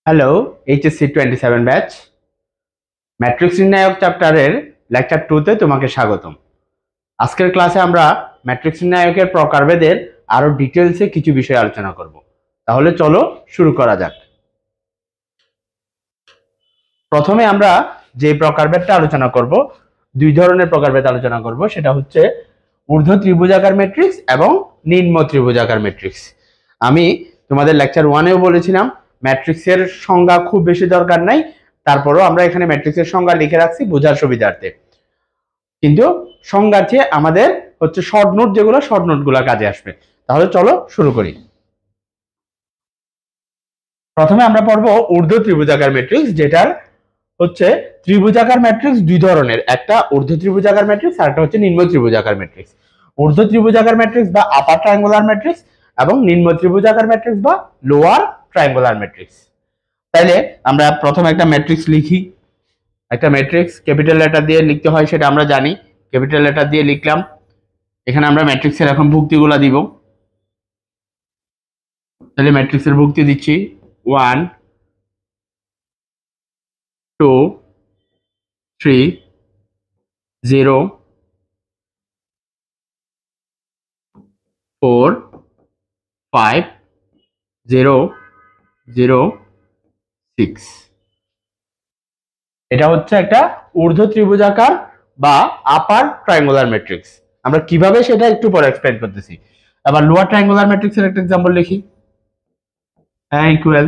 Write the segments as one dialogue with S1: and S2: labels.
S1: Hello, HSC 27 batch matrix নির্ণায়ক চ্যাপ্টারের lecture 2 তে তোমাকে স্বাগতম। আজকের ক্লাসে আমরা ম্যাট্রিক্স নির্ণায়কের প্রকারভেদের আরো ডিটেইলসে কিছু বিষয় আলোচনা করব। তাহলে চলো শুরু করা যাক। প্রথমে আমরা যে প্রকারভেদটা আলোচনা করব, দুই ধরনের প্রকারভেদ আলোচনা করব, সেটা হচ্ছে ঊর্ধ্ব ত্রিভুজাকার ম্যাট্রিক্স এবং নিম্ন ত্রিভুজাকার ম্যাট্রিক্স। আমি তোমাদের লেকচার 1-এও বলেছিলাম ম্যাট্রিক্সের সংজ্ঞা খুব বেশি দরকার নাই, তারপরও আমরা এখানে ম্যাট্রিক্সের সংজ্ঞা লিখে রাখছি বোঝার সুবিধার্থে। কিন্তু সংজ্ঞার চেয়ে আমাদের হচ্ছে শর্ট নোট, যেগুলো শর্ট নোটগুলো কাজে আসবে। তাহলে চলো শুরু করি। প্রথমে আমরা পড়বো ঊর্ধ্ব ত্রিভুজাকার ম্যাট্রিক্স, যেটার হচ্ছে ত্রিভুজাকার ম্যাট্রিক্স দুই ধরনের, একটা ঊর্ধ্ব ত্রিভুজাকার ম্যাট্রিক্স আর একটা হচ্ছে নিম্ন ত্রিভুজাকার ম্যাট্রিক্স। ঊর্ধ্ব ত্রিভুজাকার ম্যাট্রিক্স বা আপার ট্রায়াঙ্গুলার ম্যাট্রিক্স এবং নিম্ন ত্রিভুজাকার ম্যাট্রিক্স বা লোয়ার ট্রায়াঙ্গুলার ম্যাট্রিক্স। তাইলে আমরা প্রথমে একটা ম্যাট্রিক্স লিখি। একটা ম্যাট্রিক্স ক্যাপিটাল লেটার দিয়ে লিখতে হয়, সেটা আমরা জানি। ক্যাপিটাল লেটার দিয়ে লিখলাম। এখানে আমরা ম্যাট্রিক্সের এখন ভুক্তিগুলো দিব। তাহলে ম্যাট্রিক্সের ভুক্তি দিচ্ছি 1 2 3 0 4 5 0 0 6। এটা হচ্ছে একটা ঊর্ধ্ব ত্রিভুজাকার বা আপার ট্রায়াঙ্গুলার ম্যাট্রিক্স। আমরা কিভাবে সেটা একটু পরে এক্সপ্লেইন করতেছি। আবার লোয়ার ট্রায়াঙ্গুলার ম্যাট্রিক্সের একটা एग्जांपल লিখি। ইকুয়াল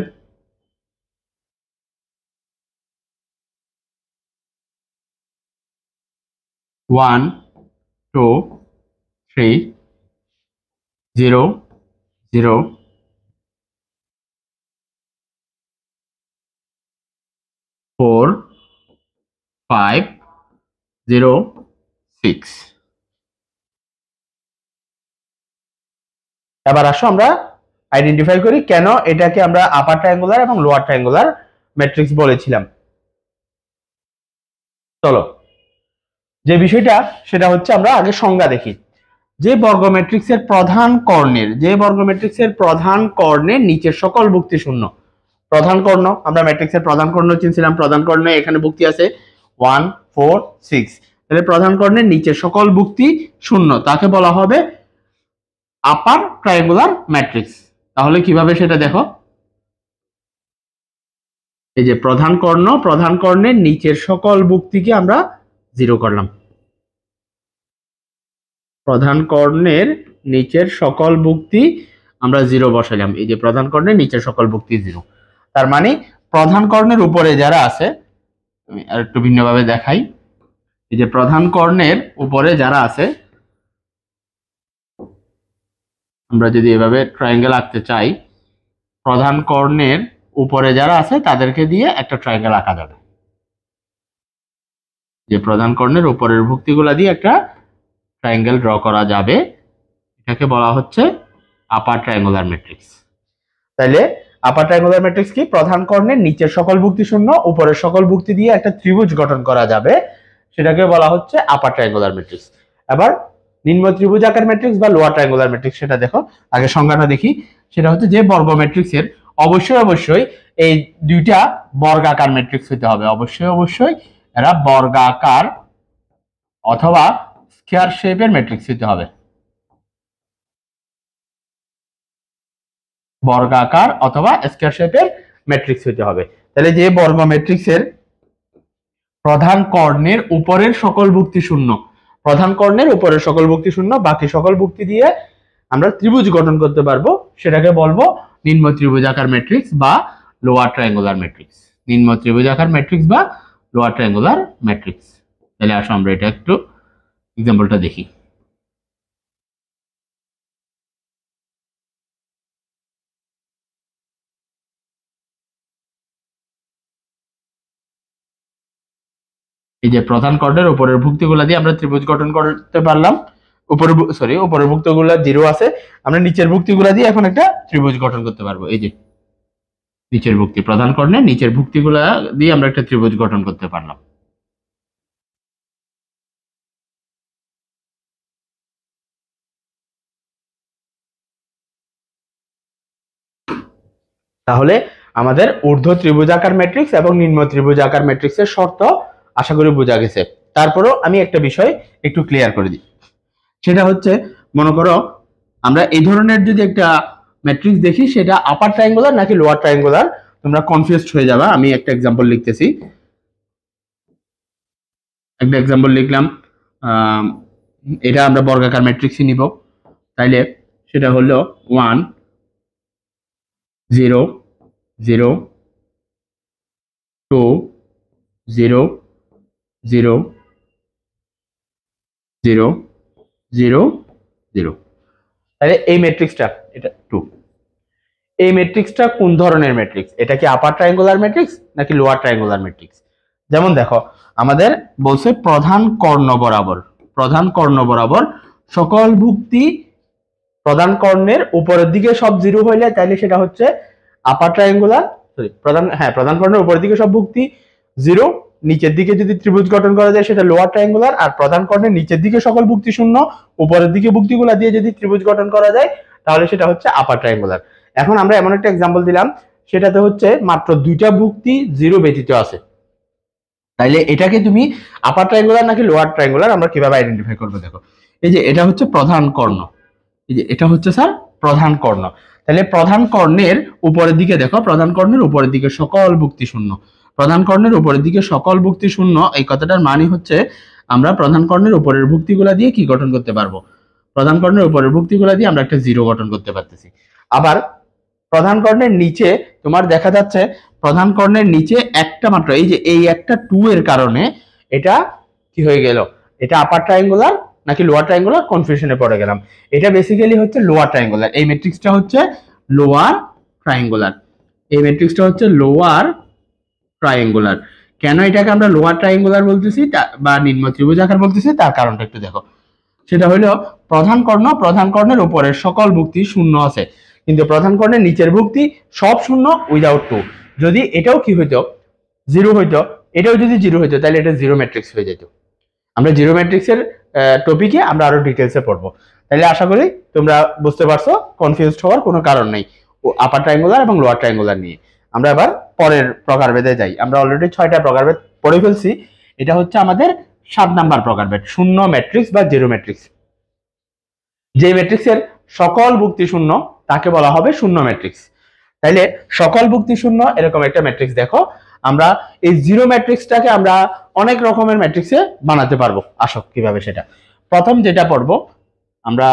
S1: 1 2 3 0 0 4 5 0 6। এবার আসো আমরা আইডেন্টিফাই করি কেন এটাকে আমরা আপার ট্রায়াঙ্গুলার এবং লোয়ার ট্রায়াঙ্গুলার ম্যাট্রিক্স বলেছিলাম। চলো, যে বিষয়টা সেটা হচ্ছে আমরা আগে সংজ্ঞা দেখি। যে বর্গ ম্যাট্রিক্সের প্রধান কর্ণের নিচের সকল ভুক্তি শূন্য। প্রধান কর্ণ, আমরা ম্যাট্রিক্সের প্রধান কর্ণ চিনছিলাম। প্রধান কর্ণে এখানে ভুক্তি আছে 1 4 6। তাহলে প্রধান কর্ণের নিচের সকল ভুক্তি শূন্য, তাকে বলা হবে আপার ট্রায়াঙ্গুলার ম্যাট্রিক্স। তাহলে কিভাবে সেটা দেখো। এই যে প্রধান কর্ণের নিচের সকল ভুক্তিকে আমরা 0 করলাম। প্রধান কর্ণের নিচের সকল ভুক্তি আমরা 0 বসাইলাম। এই যে প্রধান কর্ণের নিচের সকল ভুক্তি 0। তার মানে প্রধান কর্ণের উপরে যারা আছে, আমি আর একটু ভিন্নভাবে দেখাই। এই যে প্রধান কর্ণের উপরে যারা আছে, আমরা যদি এভাবে ট্রায়াঙ্গেল আঁকতে চাই, প্রধান কর্ণের উপরে যারা আছে তাদেরকে দিয়ে একটা ট্রায়াঙ্গেল আঁকা যাবে। যে প্রধান কর্ণের উপরের ভুক্তিগুলা দিয়ে একটা ট্রায়াঙ্গেল ড্র করা যাবে। এটাকে বলা হচ্ছে আপার ট্রায়াঙ্গুলার ম্যাট্রিক্স। তাইলে আপার ট্রায়াঙ্গুলার ম্যাট্রিক্স কি? প্রধান কর্ণের নিচের সকল ভুক্তি শূন্য, উপরের সকল ভুক্তি দিয়ে একটা ত্রিভুজ গঠন করা যাবে, সেটাকে বলা হচ্ছে আপার ট্রায়াঙ্গুলার ম্যাট্রিক্স। এবার নিম্ন ত্রিভুজাকার ম্যাট্রিক্স বা লোয়ার ট্রায়াঙ্গুলার ম্যাট্রিক্স, সেটা দেখো। আগে সংজ্ঞাটা দেখি। সেটা হচ্ছে যে বর্গ ম্যাট্রিক্সের অবশ্যই এই দুইটা বর্গাকার ম্যাট্রিক্স হতে হবে। অবশ্যই এরা বর্গাকার অথবা স্কয়ার শেপের ম্যাট্রিক্স হতে হবে। বর্গাকার অথবা স্কয়ার শেপের ম্যাট্রিক্স হতে হবে। তাহলে যে বর্গ ম্যাট্রিক্সের প্রধান কর্ণের উপরের সকল ভুক্তি শূন্য, প্রধান কর্ণের উপরের সকল ভুক্তি শূন্য, বাকি সকল ভুক্তি দিয়ে আমরা ত্রিভুজ গঠন করতে পারবো, সেটাকে বলবো নিম্ন ত্রিভুজাকার ম্যাট্রিক্স বা লোয়ার ট্রায়াঙ্গুলার ম্যাট্রিক্স। নিম্ন ত্রিভুজাকার ম্যাট্রিক্স বা লোয়ার ট্রায়াঙ্গুলার ম্যাট্রিক্স। তাহলে আসো আমরা এটা একটু এক্সাম্পলটা দেখি। এই যে প্রধান কর্ণের উপরের ভুক্তিগুলা দিয়ে আমরা ত্রিভুজ গঠন করতে পারলাম। উপরের ভুক্তিগুলা 0 আছে, আমরা নিচের ভুক্তিগুলা দিয়ে এখন একটা ত্রিভুজ গঠন করতে পারবো। এই যে নিচের ভুক্তি, প্রধান কর্ণের নিচের ভুক্তিগুলা দিয়ে আমরা একটা ত্রিভুজ গঠন করতে পারলাম। তাহলে আমাদের ঊর্ধ্ব ত্রিভুজাকার ম্যাট্রিক্স এবং নিম্ন ত্রিভুজাকার ম্যাট্রিক্সের শর্ত আশা করি বোঝা গেছে। তারপরেও আমি একটা বিষয় একটু ক্লিয়ার করে দিই, সেটা হচ্ছে মনে করো আমরা এই ধরনের যদি একটা ম্যাট্রিক্স দেখি সেটা আপার ট্রায়াঙ্গুলার নাকি লোয়ার ট্রায়াঙ্গুলার, তোমরা কনফিউজড হয়ে যাবা। আমি একটা এক্সাম্পল লিখতেছি, একটা এক্সাম্পল লিখলাম, এটা আমরা বর্গাকার ম্যাট্রিক্সই নিব। তাইলে সেটা হলো 1 0 0 2 0 0 0 0 0। তাহলে এই ম্যাট্রিক্সটা, এটা 2, এই ম্যাট্রিক্সটা কোন ধরনের ম্যাট্রিক্স? এটা কি আপার ট্রায়াঙ্গুলার ম্যাট্রিক্স নাকি লোয়ার ট্রায়াঙ্গুলার ম্যাট্রিক্স? যেমন দেখো আমাদের বলছে প্রধান কর্ণ বরাবর, প্রধান কর্ণ বরাবর সকল ভুক্তি প্রধান কর্ণের উপরের দিকে সব জিরো হইলে তাইলে সেটা হচ্ছে আপার ট্রায়াঙ্গুলার, সরি প্রধান কর্ণের উপরের দিকে সব ভুক্তি জিরো, নিচের দিকে যদি ত্রিভুজ গঠন করা যায় সেটা লোয়ার ট্রায়াঙ্গুলার, আর প্রধান কর্ণের নিচের দিকে সকল ভুক্তি শূন্য, উপরের দিকে ভুক্তিগুলো দিয়ে যদি ত্রিভুজ গঠন করা যায় তাহলে সেটা হচ্ছে আপার ট্রায়াঙ্গুলার। এখন আমরা এমন একটা এক্সাম্পল দিলাম সেটাতে হচ্ছে মাত্র দুইটা ভুক্তি জিরো ব্যতীত আছে, তাইলে এটাকে তুমি আপার ট্রায়াঙ্গুলার নাকি লোয়ার ট্রায়াঙ্গুলার আমরা কিভাবে আইডেন্টিফাই করবো? দেখো এই যে এটা হচ্ছে প্রধান কর্ণ, এই যে এটা হচ্ছে স্যার প্রধান কর্ণ। তাহলে প্রধান কর্ণের উপরের দিকে দেখো, প্রধান কর্ণের উপরের দিকে সকল ভুক্তি শূন্য, প্রধান কর্ণের উপরের দিকে সকল ভুক্তি শূন্য, এই কথাটার মানে হচ্ছে আমরা প্রধান কর্ণের উপরের ভুক্তিগুলা দিয়ে কি গঠন করতে পারবো? প্রধান কর্ণের উপরের ভুক্তিগুলা দিয়ে আমরা একটা জিরো গঠন করতে পারতেছি। আবার প্রধান কর্ণের নিচে তোমার দেখা যাচ্ছে প্রধান কর্ণের নিচে একটা মাত্র, এই যে এই একটা 2 এর কারণে এটা কি হয়ে গেল? এটা আপার ট্রায়াঙ্গুলার নাকি লোয়ার ট্রায়াঙ্গুলার কনফিউশনে পড়ে গেলাম। এটা বেসিক্যালি হচ্ছে লোয়ার ট্রায়াঙ্গুলার, এই ম্যাট্রিক্সটা হচ্ছে লোয়ার ট্রায়াঙ্গুলার, এই ম্যাট্রিক্সটা হচ্ছে লোয়ার ট্রায়াঙ্গুলার। কেন এটাকে আমরা লোয়ার ট্রায়াঙ্গুলার বলতেছি বা নিম্ন ত্রিভুজাকার বলতেছি তার কারণটা একটু দেখো। সেটা হলো প্রধান কর্ণের উপরের সকল ভুক্তি শূন্য আছে, কিন্তু প্রধান কর্ণের নিচের ভুক্তি সব শূন্য উইদাউট 2। যদি এটাও কি হইতো? জিরো হইতো, এটাও যদি জিরো হইতো তাহলে এটা জিরো ম্যাট্রিক্স হয়ে যেত। আমরা জিরো ম্যাট্রিক্সের টপিকে আমরা আরো ডিটেলসে পড়বো। তাহলে আশা করি তোমরা বুঝতে পারছো, কনফিউজড হওয়ার কোনো কারণ নেই আপার ট্রায়াঙ্গুলার এবং লোয়ার ট্রায়াঙ্গুলার নিয়ে। আমরা এবার পরের প্রকারভেদে যাই। আমরা অলরেডি 6টা প্রকারভেদ পড়ে ফেলছি, এটা হচ্ছে আমাদের 7 নাম্বার প্রকারভেদ, শূন্য ম্যাট্রিক্স বা জিরো ম্যাট্রিক্স। যে ম্যাট্রিক্সের সকল ভুক্তি শূন্য তাকে বলা হবে শূন্য ম্যাট্রিক্স। তাইলে সকল ভুক্তি শূন্য এরকম একটা ম্যাট্রিক্স দেখো, আমরা এই জিরো ম্যাট্রিক্সটাকে আমরা অনেক রকমের ম্যাট্রিক্সে বানাতে পারবো। আসো কিভাবে সেটা। প্রথম যেটা পড়বো আমরা,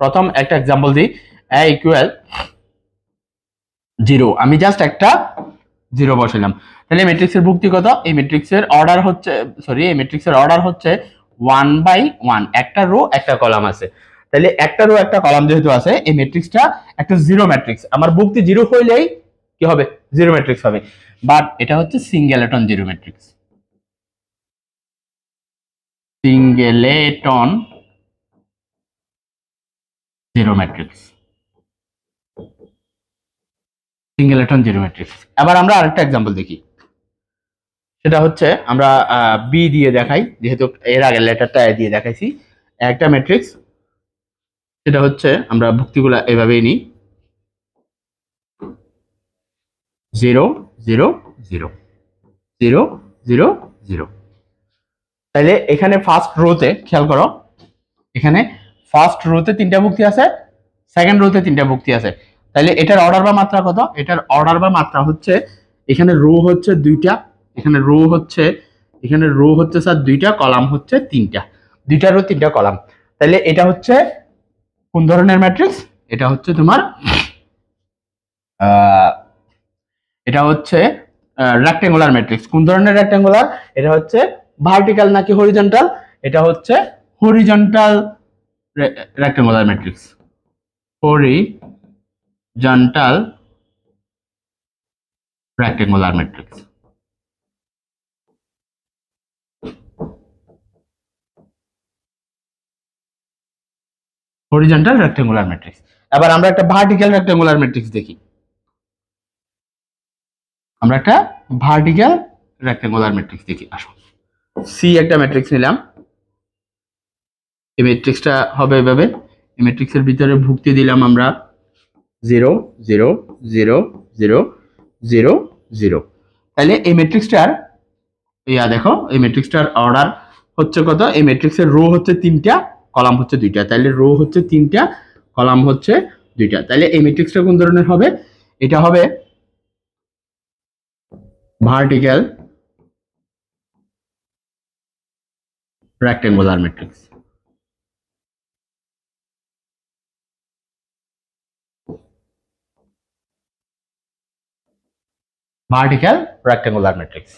S1: প্রথম একটা এক্সাম্পল দিই, a ইকুয়াল 0, আমি জাস্ট একটা 0 বসালাম। তাহলে ম্যাট্রিক্সের ভুক্তি কত? এই ম্যাট্রিক্সের অর্ডার হচ্ছে, এই ম্যাট্রিক্সের অর্ডার হচ্ছে 1/1, একটা রো একটা কলাম আছে। তাহলে একটা রো একটা কলাম যেহেতু আছে, এই ম্যাট্রিক্সটা একটা জিরো ম্যাট্রিক্স। আমার ভুক্তি জিরো হইলেই কি হবে? জিরো ম্যাট্রিক্স হবে। বাট এটা হচ্ছে singleton zero matrix, singleton zero matrix, singleton zero matrix. আবার আমরা আরেকটা এক্সাম্পল দেখি, সেটা হচ্ছে আমরা বি দিয়ে দেখাই, যেহেতু এর আগের লেটারটা দিয়ে দেখাইছি। একটা ম্যাট্রিক্স, সেটা হচ্ছে আমরা ভুক্তিগুলা এভাবেই নিই, 0 0 0 0 0 0। তাইলে এখানে ফার্স্ট রোতে খেয়াল করো, এখানে ফার্স্ট রোতে 3টা ভুক্তি আছে, সেকেন্ড রোতে 3টা ভুক্তি আছে। তাইলে এটার অর্ডার বা মাত্রা কত? এটার অর্ডার বা মাত্রা হচ্ছে, এখানে রো হচ্ছে 2টা, এখানে রো হচ্ছে স্যার 2টা, কলাম হচ্ছে 3টা, 2টা রো 3টা কলাম। তাহলে এটা হচ্ছে কোন ধরনের ম্যাট্রিক্স? এটা হচ্ছে তোমার এটা হচ্ছে রেক্ট্যাঙ্গুলার ম্যাট্রিক্স। কোন ধরনের রেক্ট্যাঙ্গুলার? এটা হচ্ছে ভার্টিক্যাল নাকি হরিজন্টাল? এটা হচ্ছে horizontal rectangular matrix, horizontal rectangular matrix. Horizontal rectangular matrix. এবার আমরা একটা ভার্টিক্যাল রেক্ট্যাঙ্গুলার ম্যাট্রিক্স দেখি। আমরা একটা ভার্টিক্যাল রেক্ট্যাঙ্গুলার ম্যাট্রিক্স দেখি। আসো, সি একটা ম্যাট্রিক্স নিলাম, এই ম্যাট্রিক্সটা হবে এভাবে। এই ম্যাট্রিক্সের ভিতরে ভুক্তি দিলাম আমরা 0 0 0 0 0 0। তাহলে এই ম্যাট্রিক্সটার দেখো এই ম্যাট্রিক্সটার অর্ডার হচ্ছে কত? এই ম্যাট্রিক্সের রো হচ্ছে 3টা, কলাম হচ্ছে 2টা। তাহলে রো হচ্ছে 3টা, কলাম হচ্ছে 2টা। তাহলে এই ম্যাট্রিক্সটা কোন ধরনের হবে? এটা হবে vertical rectangular matrix. Vertical rectangular matrix.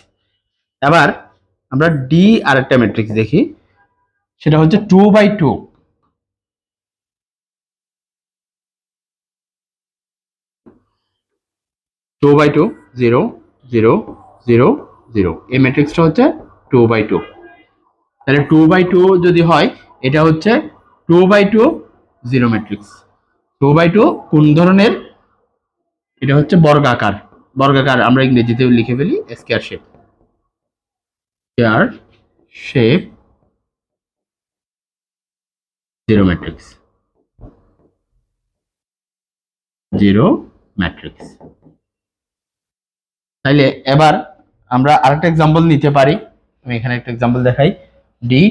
S1: এবার আমরা ডি আরেকটা ম্যাট্রিক্স দেখি, সেটা হচ্ছে 2x2। 2x2 0 0 0 0। এই ম্যাট্রিক্সটা হচ্ছে 2x2। তাহলে 2x2 যদি হয়, এটা হচ্ছে 2x2 0 ম্যাট্রিক্স। 2x2 কোন ধরনের? এটা হচ্ছে বর্গাকার। বর্গাকার আমরা ইংরেজিতেও লিখে ফেলি square shape. Square shape 0 matrix. 0 matrix. তাইলে এবার আমরা আরেকটা एग्जांपल নিতে পারি। আমি এখানে একটা एग्जांपल দেখাই। ডি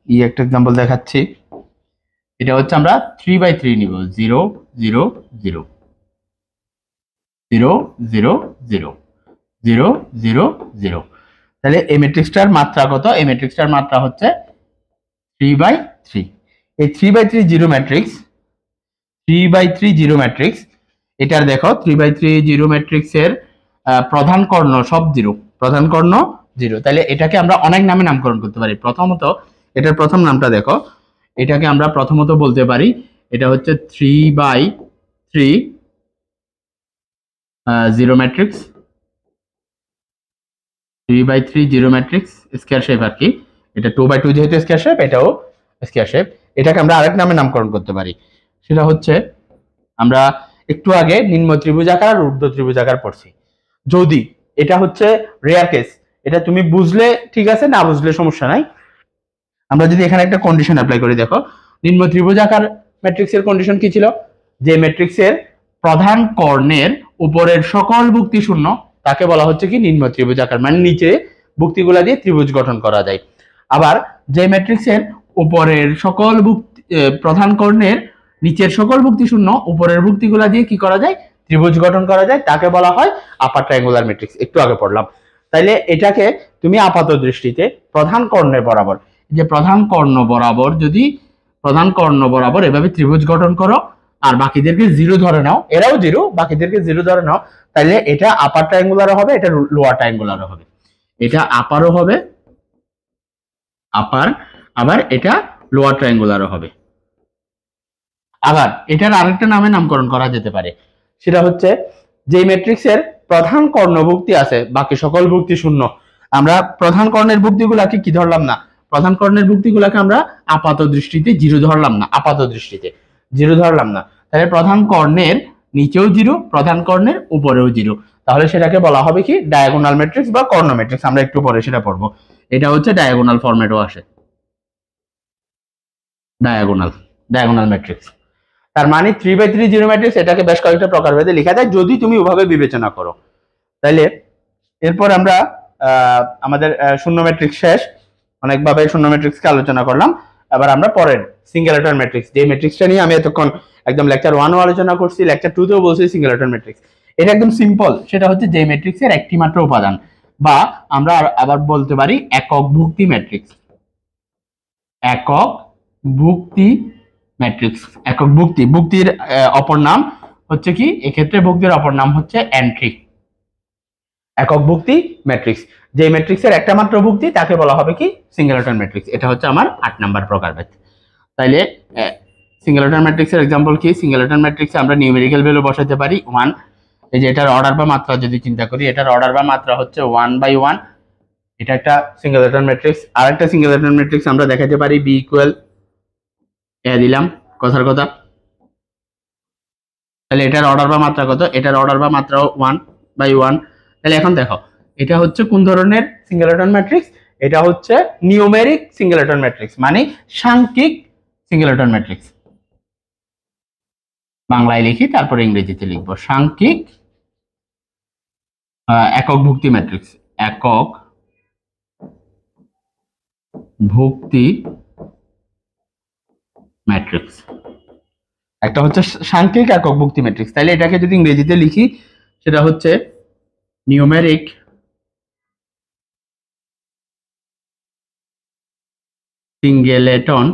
S1: ই একটা एग्जांपल দেখাচ্ছি। এটা হচ্ছে আমরা 3x3 নিব। 0 0 0 0 0 0 0 0 0। তাহলে এই ম্যাট্রিক্সটার মাত্রা কত? এই ম্যাট্রিক্সটার মাত্রা হচ্ছে 3/3। এই 3/3 0 ম্যাট্রিক্স, 3/3 0 ম্যাট্রিক্স, এটার দেখো 3/3 0 ম্যাট্রিক্সের প্রধান কর্ণ সব 0, প্রধান কর্ণ 0। তাহলে এটাকে আমরা অনেক নামে নামকরণ করতে পারি। প্রথমত এটার প্রথম নামটা দেখো, এটাকে আমরা প্রথমত বলতে পারি এটা হচ্ছে 3/3 0 ম্যাট্রিক্স। 3/3 0 ম্যাট্রিক্স স্কয়ার শেপ আর কি। এটা 2/2 যেহেতু স্কয়ার শেপ, এটাও স্কয়ার শেপ। এটাকে আমরা আরেক নামে নামকরণ করতে পারি, সেটা হচ্ছে আমরা একটু আগে নিম্ন ত্রিভুজাকার আর ঊর্ধ্ব ত্রিভুজাকার পড়ছি। যদি এটা হচ্ছে রেয়ার কেস, এটা তুমি বুঝলে ঠিক আছে, না বুঝলে সমস্যা নাই। আমরা যদি এখানে একটা কন্ডিশন অ্যাপ্লাই করি, দেখো নিম্ন ত্রিভুজাকার ম্যাট্রিক্সের কন্ডিশন কি ছিল? যে ম্যাট্রিক্সের প্রধান কর্ণের উপরের সকল ভুক্তি শূন্য তাকে বলা হচ্ছে কি নিম্ন ত্রিভুজাকার, মানে নিচে ভুক্তিগুলা দিয়ে ত্রিভুজ গঠন করা যায়। আবার যে ম্যাট্রিক্সের উপরের সকল প্রধান কর্ণের নিচের সকল ভুক্তি শূন্য উপরের ভুক্তিগুলা দিয়ে কি করা যায়? ত্রিভুজ গঠন করা যায়, তাকে বলা হয় আপার ট্রায়াঙ্গুলার ম্যাট্রিক্স। একটু আগে পড়লাম। তাইলে এটাকে তুমি আপাত দৃষ্টিতে প্রধান কর্ণের বরাবর, যে প্রধান কর্ণ বরাবর যদি প্রধান কর্ণ বরাবর এভাবে ত্রিভুজ গঠন করো আর বাকিদেরকে 0 ধরে নাও, এরাও 0, বাকিদেরকে 0 ধরে নাও, তাহলে এটা আপার ট্রায়াঙ্গুলারও হবে, এটা লোয়ার ট্রায়াঙ্গুলারও হবে। এটা আপারও হবে, আপার, আবার এটা লোয়ার ট্রায়াঙ্গুলারও হবে। আবার এটার আরেকটা নামে নামকরণ করা যেতে পারে, সেটা হচ্ছে যে ম্যাট্রিক্সের প্রধান কর্ণভুক্তি আছে বাকি সকল ভুক্তি শূন্য, আমরা প্রধান কর্ণের ভুক্তিগুলাকে কি ধরলাম না? প্রধান কর্ণের ভুক্তিগুলাকে আমরা আপাত দৃষ্টিতে 0 ধরলাম না, আপাত দৃষ্টিতে 0 ধরলাম না। তাহলে প্রধান কর্ণের নিচেও 0, প্রধান কর্ণের উপরেও 0, তাহলে সেটাকে বলা হবে কি ডায়াগোনাল ম্যাট্রিক্স বা কর্ণ ম্যাট্রিক্স। আমরা একটু পরে সেটা পড়বো। এটা হচ্ছে ডায়াগোনাল ফরম্যাটও আসে, ডায়াগোনাল ম্যাট্রিক্স। তার মানে 3/3 0 ম্যাট্রিক্স, এটাকে বেশ কয়েকটা প্রকারভেদে লেখা যায় যদি তুমি ওভাবে বিবেচনা করো। তাইলে এরপর আমরা আমাদের শূন্য ম্যাট্রিক্স শেষ, অনেকভাবে শূন্য ম্যাট্রিক্সকে আলোচনা করলাম। এবার আমরা পরের সিঙ্গেলেটন ম্যাট্রিক্স, যে ম্যাট্রিক্সটা নিয়ে আমি এতক্ষণ একদম লেকচার 1 আলোচনা করছি, লেকচার 2 তেও বলছি সিঙ্গেলেটন ম্যাট্রিক্স। এটা একদম সিম্পল, সেটা হচ্ছে যে ম্যাট্রিক্সের একটি মাত্র উপাদান, বা আমরা আবার বলতে পারি একক ভুক্তি ম্যাট্রিক্স। একক ভুক্তি ম্যাট্রিক্স। একক ভুক্তি, ভুক্তির অপর নাম হচ্ছে কি? এক্ষেত্রে ভুক্তির অপর নাম হচ্ছে এন্ট্রি। একক ভুক্তি ম্যাট্রিক্স, যে ম্যাট্রিক্সের একটা মাত্র ভুক্তি তাকে বলা হবে কি সিঙ্গেলেটন ম্যাট্রিক্স। এটা হচ্ছে আমার 8 নাম্বার প্রকারভেদ। তাইলে সিঙ্গেলেটন ম্যাট্রিক্সের एग्जांपल কি? সিঙ্গেলেটন ম্যাট্রিক্সে আমরা নিউমেরিক্যাল ভ্যালু বসাতে পারি 1। এই যে এটার অর্ডার বা মাত্রা যদি চিন্তা করি, এটার অর্ডার বা মাত্রা হচ্ছে 1/1। এটা একটা সিঙ্গেলেটন ম্যাট্রিক্স। আরেকটা সিঙ্গেলেটন ম্যাট্রিক্স আমরা দেখাতে পারি b = a দিলাম, কথার কথা। তাহলে এটার অর্ডার বা মাত্রা কত? এটার অর্ডার বা মাত্রা 1/1। তাহলে এখন দেখো এটা হচ্ছে কোন ধরনের সিঙ্গেলেটন ম্যাট্রিক্স? এটা হচ্ছে নিউমেরিক সিঙ্গেলেটন ম্যাট্রিক্স, মানে সাংখ্যিক সিঙ্গেলেটন ম্যাট্রিক্স, বাংলায় লিখি তারপর ইংরেজিতে লিখব। সাংখ্যিক একক ভুক্তি ম্যাট্রিক্স, একক ভুক্তি ম্যাট্রিক্স। একটা হচ্ছে সাংখ্যিক একক ভুক্তি ম্যাট্রিক্স, তাহলে এটাকে যদি ইংরেজিতে লিখি সেটা হচ্ছে numeric singleton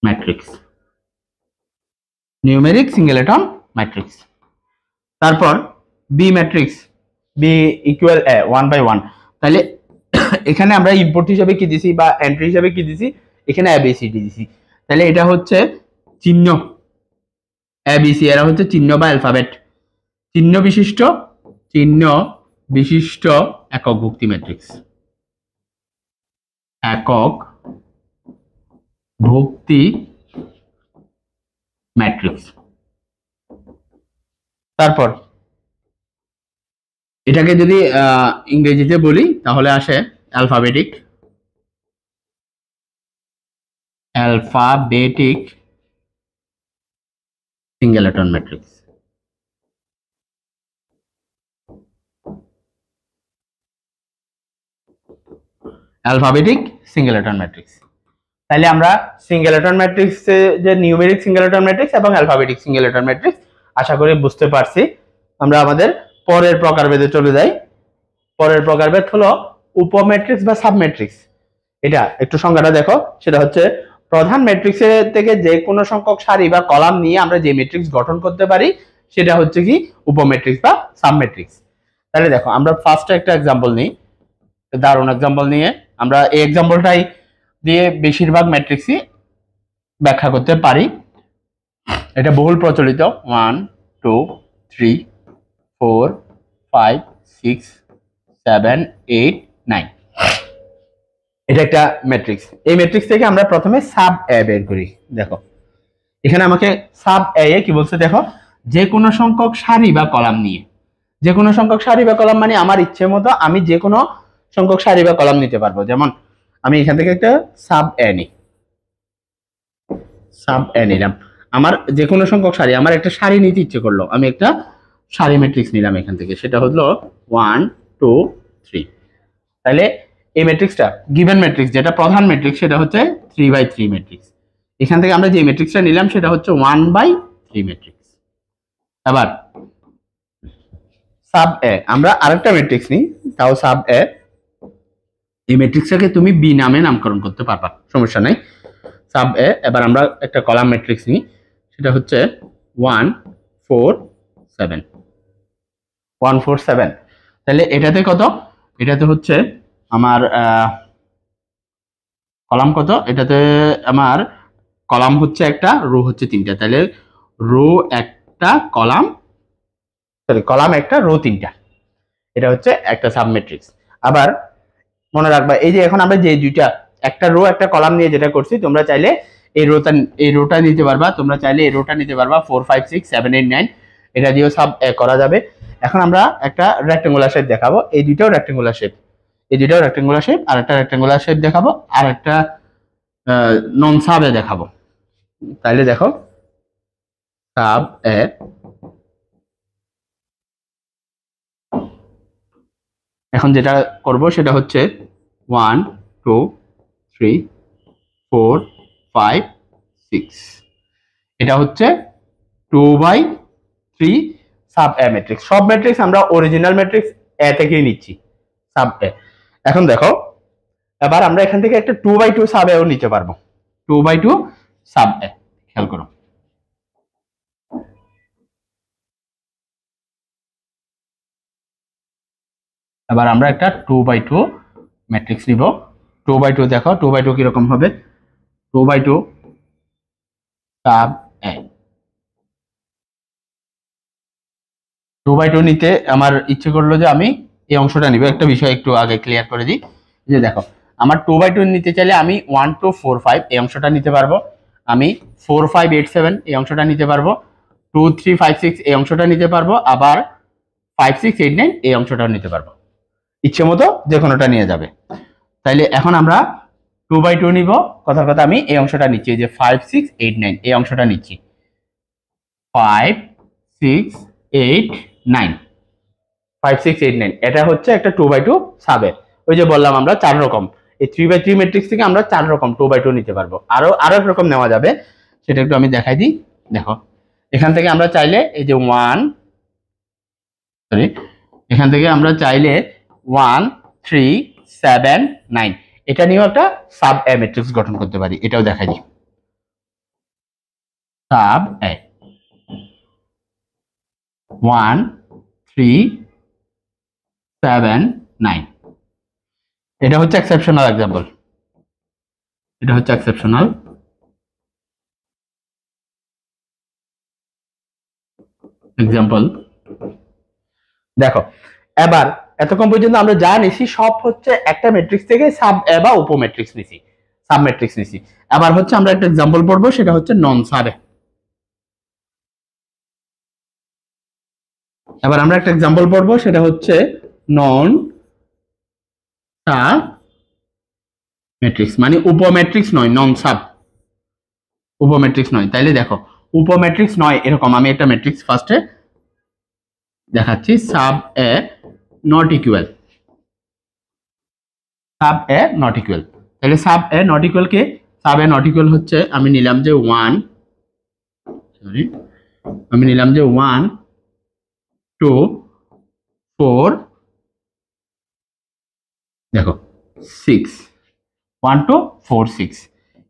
S1: matrix, numeric singleton matrix. তারপর বি ম্যাট্রিক্স, বি ইকুয়াল এ 1/1। তাহলে এখানে আমরা ইনপুট হিসেবে কি দিছি বা এন্ট্রি হিসেবে কি দিছি, এখানে এবিসিডি দিছি। তাহলে এটা হচ্ছে চিহ্ন, এবিসি এরা হচ্ছে চিহ্ন বা অ্যালফাবেট, চিহ্ন বিশিষ্ট একক ভুক্তি ম্যাট্রিক্স, একক ভুক্তি ম্যাট্রিক্স। তারপর এটাকে যদি ইংরেজিতে বলি তাহলে আসে alphabetic singleton matrix. Alphabetic singleton matrix. তাহলে আমরা সিঙ্গেলেটন ম্যাট্রিক্সে যে নিউমেরিক সিঙ্গেলেটন ম্যাট্রিক্স এবং অ্যালফাবেটিক সিঙ্গেলেটন ম্যাট্রিক্স আশা করি বুঝতে পারছি। আমরা আমাদের পরের প্রকারভেদে চলে যাই। পরের প্রকারভেদ হলো উপম্যাট্রিক্স বা সাবম্যাট্রিক্স। এটা একটু সংজ্ঞাটা দেখো, সেটা হচ্ছে প্রধান ম্যাট্রিক্সের থেকে যে কোনো সংখ্যক সারি বা কলাম নিয়ে আমরা যে ম্যাট্রিক্স গঠন করতে পারি সেটা হচ্ছে কি উপম্যাট্রিক্স বা সাবম্যাট্রিক্স। তাহলে দেখো আমরা ফার্স্ট একটা এক্সাম্পল নিই, দারুণ এক্সাম্পল নিয়ে আমরা এই এক্সাম্পলটাই দিয়ে বেশিরভাগ ম্যাট্রিক্সই ব্যাখ্যা করতে পারি। এটা বহুল প্রচলিত 1 2 3 4 5 6 7 8 9। এটা একটা ম্যাট্রিক্স। এই ম্যাট্রিক্স থেকে আমরা প্রথমে সাব এ বের করি। দেখো এখানে আমাকে সাব এ কি বলছে, দেখো যে কোনো সংখ্যক সারি বা কলাম নিয়ে, যে কোনো সংখ্যক সারি বা কলাম মানে আমার ইচ্ছে মতো আমি যে কোনো সংখ্যক সারি বা কলাম নিতে পারবো। যেমন আমি এখান থেকে একটা সাব এ নিই, সাব এ নিলাম, আমার যে কোনো সংখ্যক সারি, আমার একটা সারি নিতে ইচ্ছে করলো, আমি একটা সারি ম্যাট্রিক্স নিলাম এখান থেকে, সেটা হলো 1 2 3। তাহলে এই ম্যাট্রিক্সটা গিভেন ম্যাট্রিক্স যেটা প্রধান ম্যাট্রিক্স সেটা হচ্ছে 3/3 ম্যাট্রিক্স। এখান থেকে আমরা যে ম্যাট্রিক্সটা নিলাম সেটা হচ্ছে 1/3 ম্যাট্রিক্স। এবার সাব এ আমরা আরেকটা ম্যাট্রিক্স নিই, তাও সাব এ। এই ম্যাট্রিক্সটাকে তুমি বি নামে নামকরণ করতে পারবা, সমস্যা নাই। সাব এ। এবার আমরা একটা কলাম ম্যাট্রিক্স নিই, সেটা হচ্ছে 1 4 7 1 4 7। তাহলে এটাতে কত, এটাতে হচ্ছে আমার কলাম কত, এটাতে আমার কলাম হচ্ছে একটা, রো হচ্ছে তিনটা। তাহলে রো একটা, কলাম কলাম একটা, রো তিনটা। এটা হচ্ছে একটা সাব ম্যাট্রিক্স। আবার মনে রাখবা এই যে এখন আমরা যে দুইটা একটা রো একটা কলাম নিয়ে যেটা করছি, তোমরা চাইলে এই রোটা নিতে পারবা, তোমরা চাইলে এই রোটা নিতে পারবা 4 5 6 7 8 9, এটা দিয়েও সাব করা যাবে। এখন আমরা একটা রেক্টেঙ্গুলার শেপ দেখাবো, এই দুইটাও রেক্টেঙ্গুলার শেপ, এই দুইটাও রেক্টেঙ্গুলার শেপ, আর একটা রেক্টেঙ্গুলার শেপ দেখাবো, আর একটা নন সাবে দেখাবো। তাইলে দেখো সাব এ, এখন যেটা করব সেটা হচ্ছে 1 2 3 4 5 6, এটা হচ্ছে 2/3 সাব এ ম্যাট্রিক্স। সব ম্যাট্রিক্স আমরা অরিজিনাল ম্যাট্রিক্স এ থেকেই নিচ্ছি, সাব এ। এখন দেখো এবার আমরা এখান থেকে একটা 2/2 সাব এও নিতে পারবো, 2/2 সাব এ। খেয়াল করো এবার আমরা একটা 2/2 ম্যাট্রিক্স নিব। 2/2 দেখো 2/2 কিরকম হবে, 2/2 সাব এ। 2/2 নিতে আমার ইচ্ছে করলো যে আমি এই অংশটা নিব। একটা বিষয় একটু আগে ক্লিয়ার করে দিই, যে দেখো আমার 2/2 নিতে চাইলে আমি 1 2 4 5 এই অংশটা নিতে পারবো, আমি 4 5 8 7 এই অংশটা নিতে পারবো, 2 3 5 6 এই অংশটা নিতে পারবো, আবার 5 6 8 9 এই অংশটাও নিতে পারবো। ইচ্ছে মতো যে কোনোটা নিয়ে যাবে। তাইলে এখন আমরা 2/2 নিব, কথার কথা আমি এই অংশটা নিচ্ছি, এই যে 5 6 8 9 এই অংশটা নিচ্ছি, 5 6 8 9 5 6 8 9 এটা হচ্ছে একটা 2/2 সাবে। ওই যে বললাম আমরা 4 রকম, এই 3/3 ম্যাট্রিক্স থেকে আমরা 4 রকম 2/2 নিতে পারবো, আরো এক রকম নেওয়া যাবে, সেটা একটু আমি দেখাই দিই। দেখো এখান থেকে আমরা চাইলে এই যে 1 সরি এখান থেকে আমরা চাইলে 1 3 7 9 এটা নিয়েও একটা সাব এ ম্যাট্রিক্স গঠন করতে পারি, এটাও দেখাই দিই। সাব এ 1 3 7 9 এটা হচ্ছে এক্সেপশনাল এক্সাম্পল, এটা হচ্ছে এক্সেপশনাল এক্সাম্পল। দেখো এবার এতক্ষণ পর্যন্ত আমরা যা নিছি সব হচ্ছে একটা ম্যাট্রিক্স থেকে সাব এ বা উপ ম্যাট্রিক্স নিছি, সাব ম্যাট্রিক্স নিছি। এবার হচ্ছে আমরা একটা এক্সাম্পল পড়বো, সেটা হচ্ছে নন সাব এ। এবার আমরা একটা এক্সাম্পল পড়বো, সেটা হচ্ছে নন সাব ম্যাট্রিক্স, মানে উপ ম্যাট্রিক্স নয়, নন সাব, উপ ম্যাট্রিক্স নয়। তাইলে দেখো উপ ম্যাট্রিক্স নয় এরকম আমি একটা ম্যাট্রিক্স ফার্স্টে দেখাচ্ছি, sub A not equal, sub A not equal. তাহলে সাব এ নট ইকুয়াল কে, সাব এ নট ইকুয়াল হচ্ছে আমি নিলাম যে 1 সরি আমি নিলাম যে 1 2 4 দেখো 6 1 2 4 6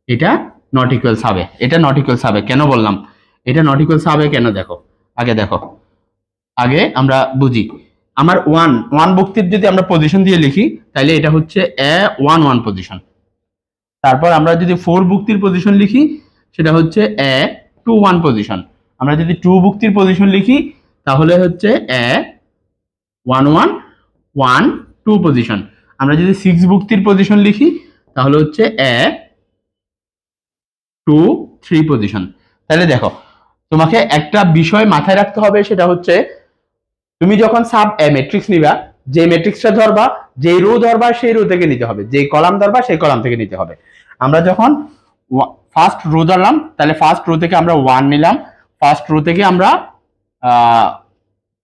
S1: এটা নট ইকুয়াল সাবে, এটা নট ইকুয়াল সাবে। কেন বললাম এটা নট ইকুয়াল সাবে কেন, দেখো আগে আমরা বুঝি। আমার 1 ভুক্তির যদি আমরা পজিশন দিয়ে লিখি তাহলে এটা হচ্ছে A1 1 পজিশন। তারপর আমরা যদি 4 ভুক্তির পজিশন লিখি সেটা হচ্ছে A2 1 পজিশন। আমরা যদি 2 ভুক্তির পজিশন লিখি তাহলে হচ্ছে A1 1 1 2 পজিশন। আমরা যদি 6 ভুক্তির পজিশন লিখি তাহলে হচ্ছে A2 3 পজিশন। তাহলে দেখো তোমাকে একটা বিষয় মাথায় রাখতে হবে, সেটা হচ্ছে তুমি যখন সাব এ ম্যাট্রিক্স নিবা, যে ম্যাট্রিক্সটা ধরবা, যে রো ধরবা সেই রো থেকে নিতে হবে, যে কলাম ধরবা সেই কলাম থেকে নিতে হবে। আমরা যখন ফার্স্ট রো ধরলাম তাহলে ফার্স্ট রো থেকে আমরা 1 নিলাম, ফার্স্ট রো থেকে আমরা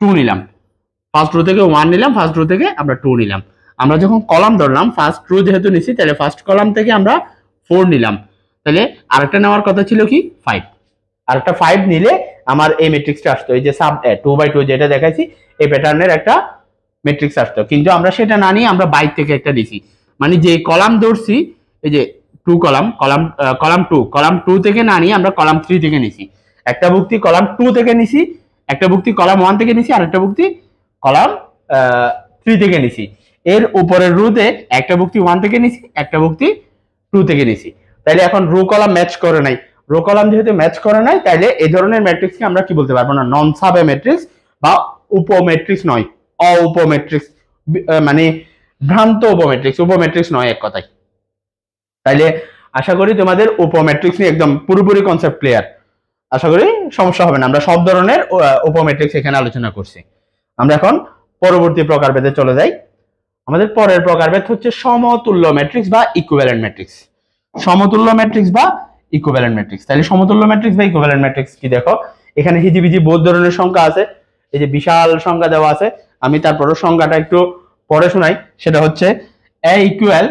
S1: 2 নিলাম, ফার্স্ট রো থেকে 1 নিলাম, ফার্স্ট রো থেকে আমরা 2 নিলাম। আমরা যখন কলাম ধরলাম, ফার্স্ট রো যেহেতু নিছি তাহলে ফার্স্ট কলাম থেকে আমরা 4 নিলাম, তাহলে আরেকটা নেওয়ার কথা ছিল কি 5, আরেকটা 5 নিলে আমার এই ম্যাট্রিক্সটা আসতো, এই যে সাব 2/2 যেটা দেখাইছি এই প্যাটার্নের একটা ম্যাট্রিক্স আসতো। কিন্তু আমরা সেটা না নিয়ে আমরা বাইর থেকে একটা দিছি, মানে যে কলাম ধরছি এই যে 2 কলাম কলাম 2 থেকে না নিয়ে আমরা কলাম 3 থেকে নিছি। একটা ভুক্তি কলাম 2 থেকে নিছি, একটা ভুক্তি কলাম 1 থেকে নিছি, আর একটা ভুক্তি কলাম 3 থেকে নিছি। এর উপরের রোতে একটা ভুক্তি 1 থেকে নিছি, একটা ভুক্তি 2 থেকে নিছি। তাইলে এখন রো কলাম ম্যাচ করে নাই, রো কলাম যেহেতু ম্যাচ করে নাই তাইলে এই ধরনের ম্যাট্রিক্সকে আমরা কি বলতে পারবো না, নন সাব এ ম্যাট্রিক্স বা উপ ম্যাট্রিক্স নয়, অউপ ম্যাট্রিক্স, মানে ভ্রান্ত উপ ম্যাট্রিক্স নয় এক কথায়। তাইলে আশা করি তোমাদের উপ ম্যাট্রিক্স নিয়ে একদম পুরোপুরি কনসেপ্ট ক্লিয়ার, আশা করি সমস্যা হবে না। আমরা সব ধরনের উপ ম্যাট্রিক্স এখানে আলোচনা করছি। আমরা এখন পরবর্তী প্রকারভেদে চলে যাই। আমাদের পরের প্রকারভেদ হচ্ছে সমতুল্য ম্যাট্রিক্স বা ইকুইভ্যালেন্ট ম্যাট্রিক্স। সমতুল্য ম্যাট্রিক্স বা ইকুইভ্যালেন্ট ম্যাট্রিক্স, তাহলে সমতুল্য ম্যাট্রিক্স বা ইকুইভ্যালেন্ট ম্যাট্রিক্স কি, দেখো এখানে হিজিবিজি বহুত ধরনের সংখ্যা আছে, এই যে বিশাল সংখ্যা দেওয়া আছে, আমি তারপরও সংখ্যাটা একটু পড়ে শোনাই। সেটা হচ্ছে A equal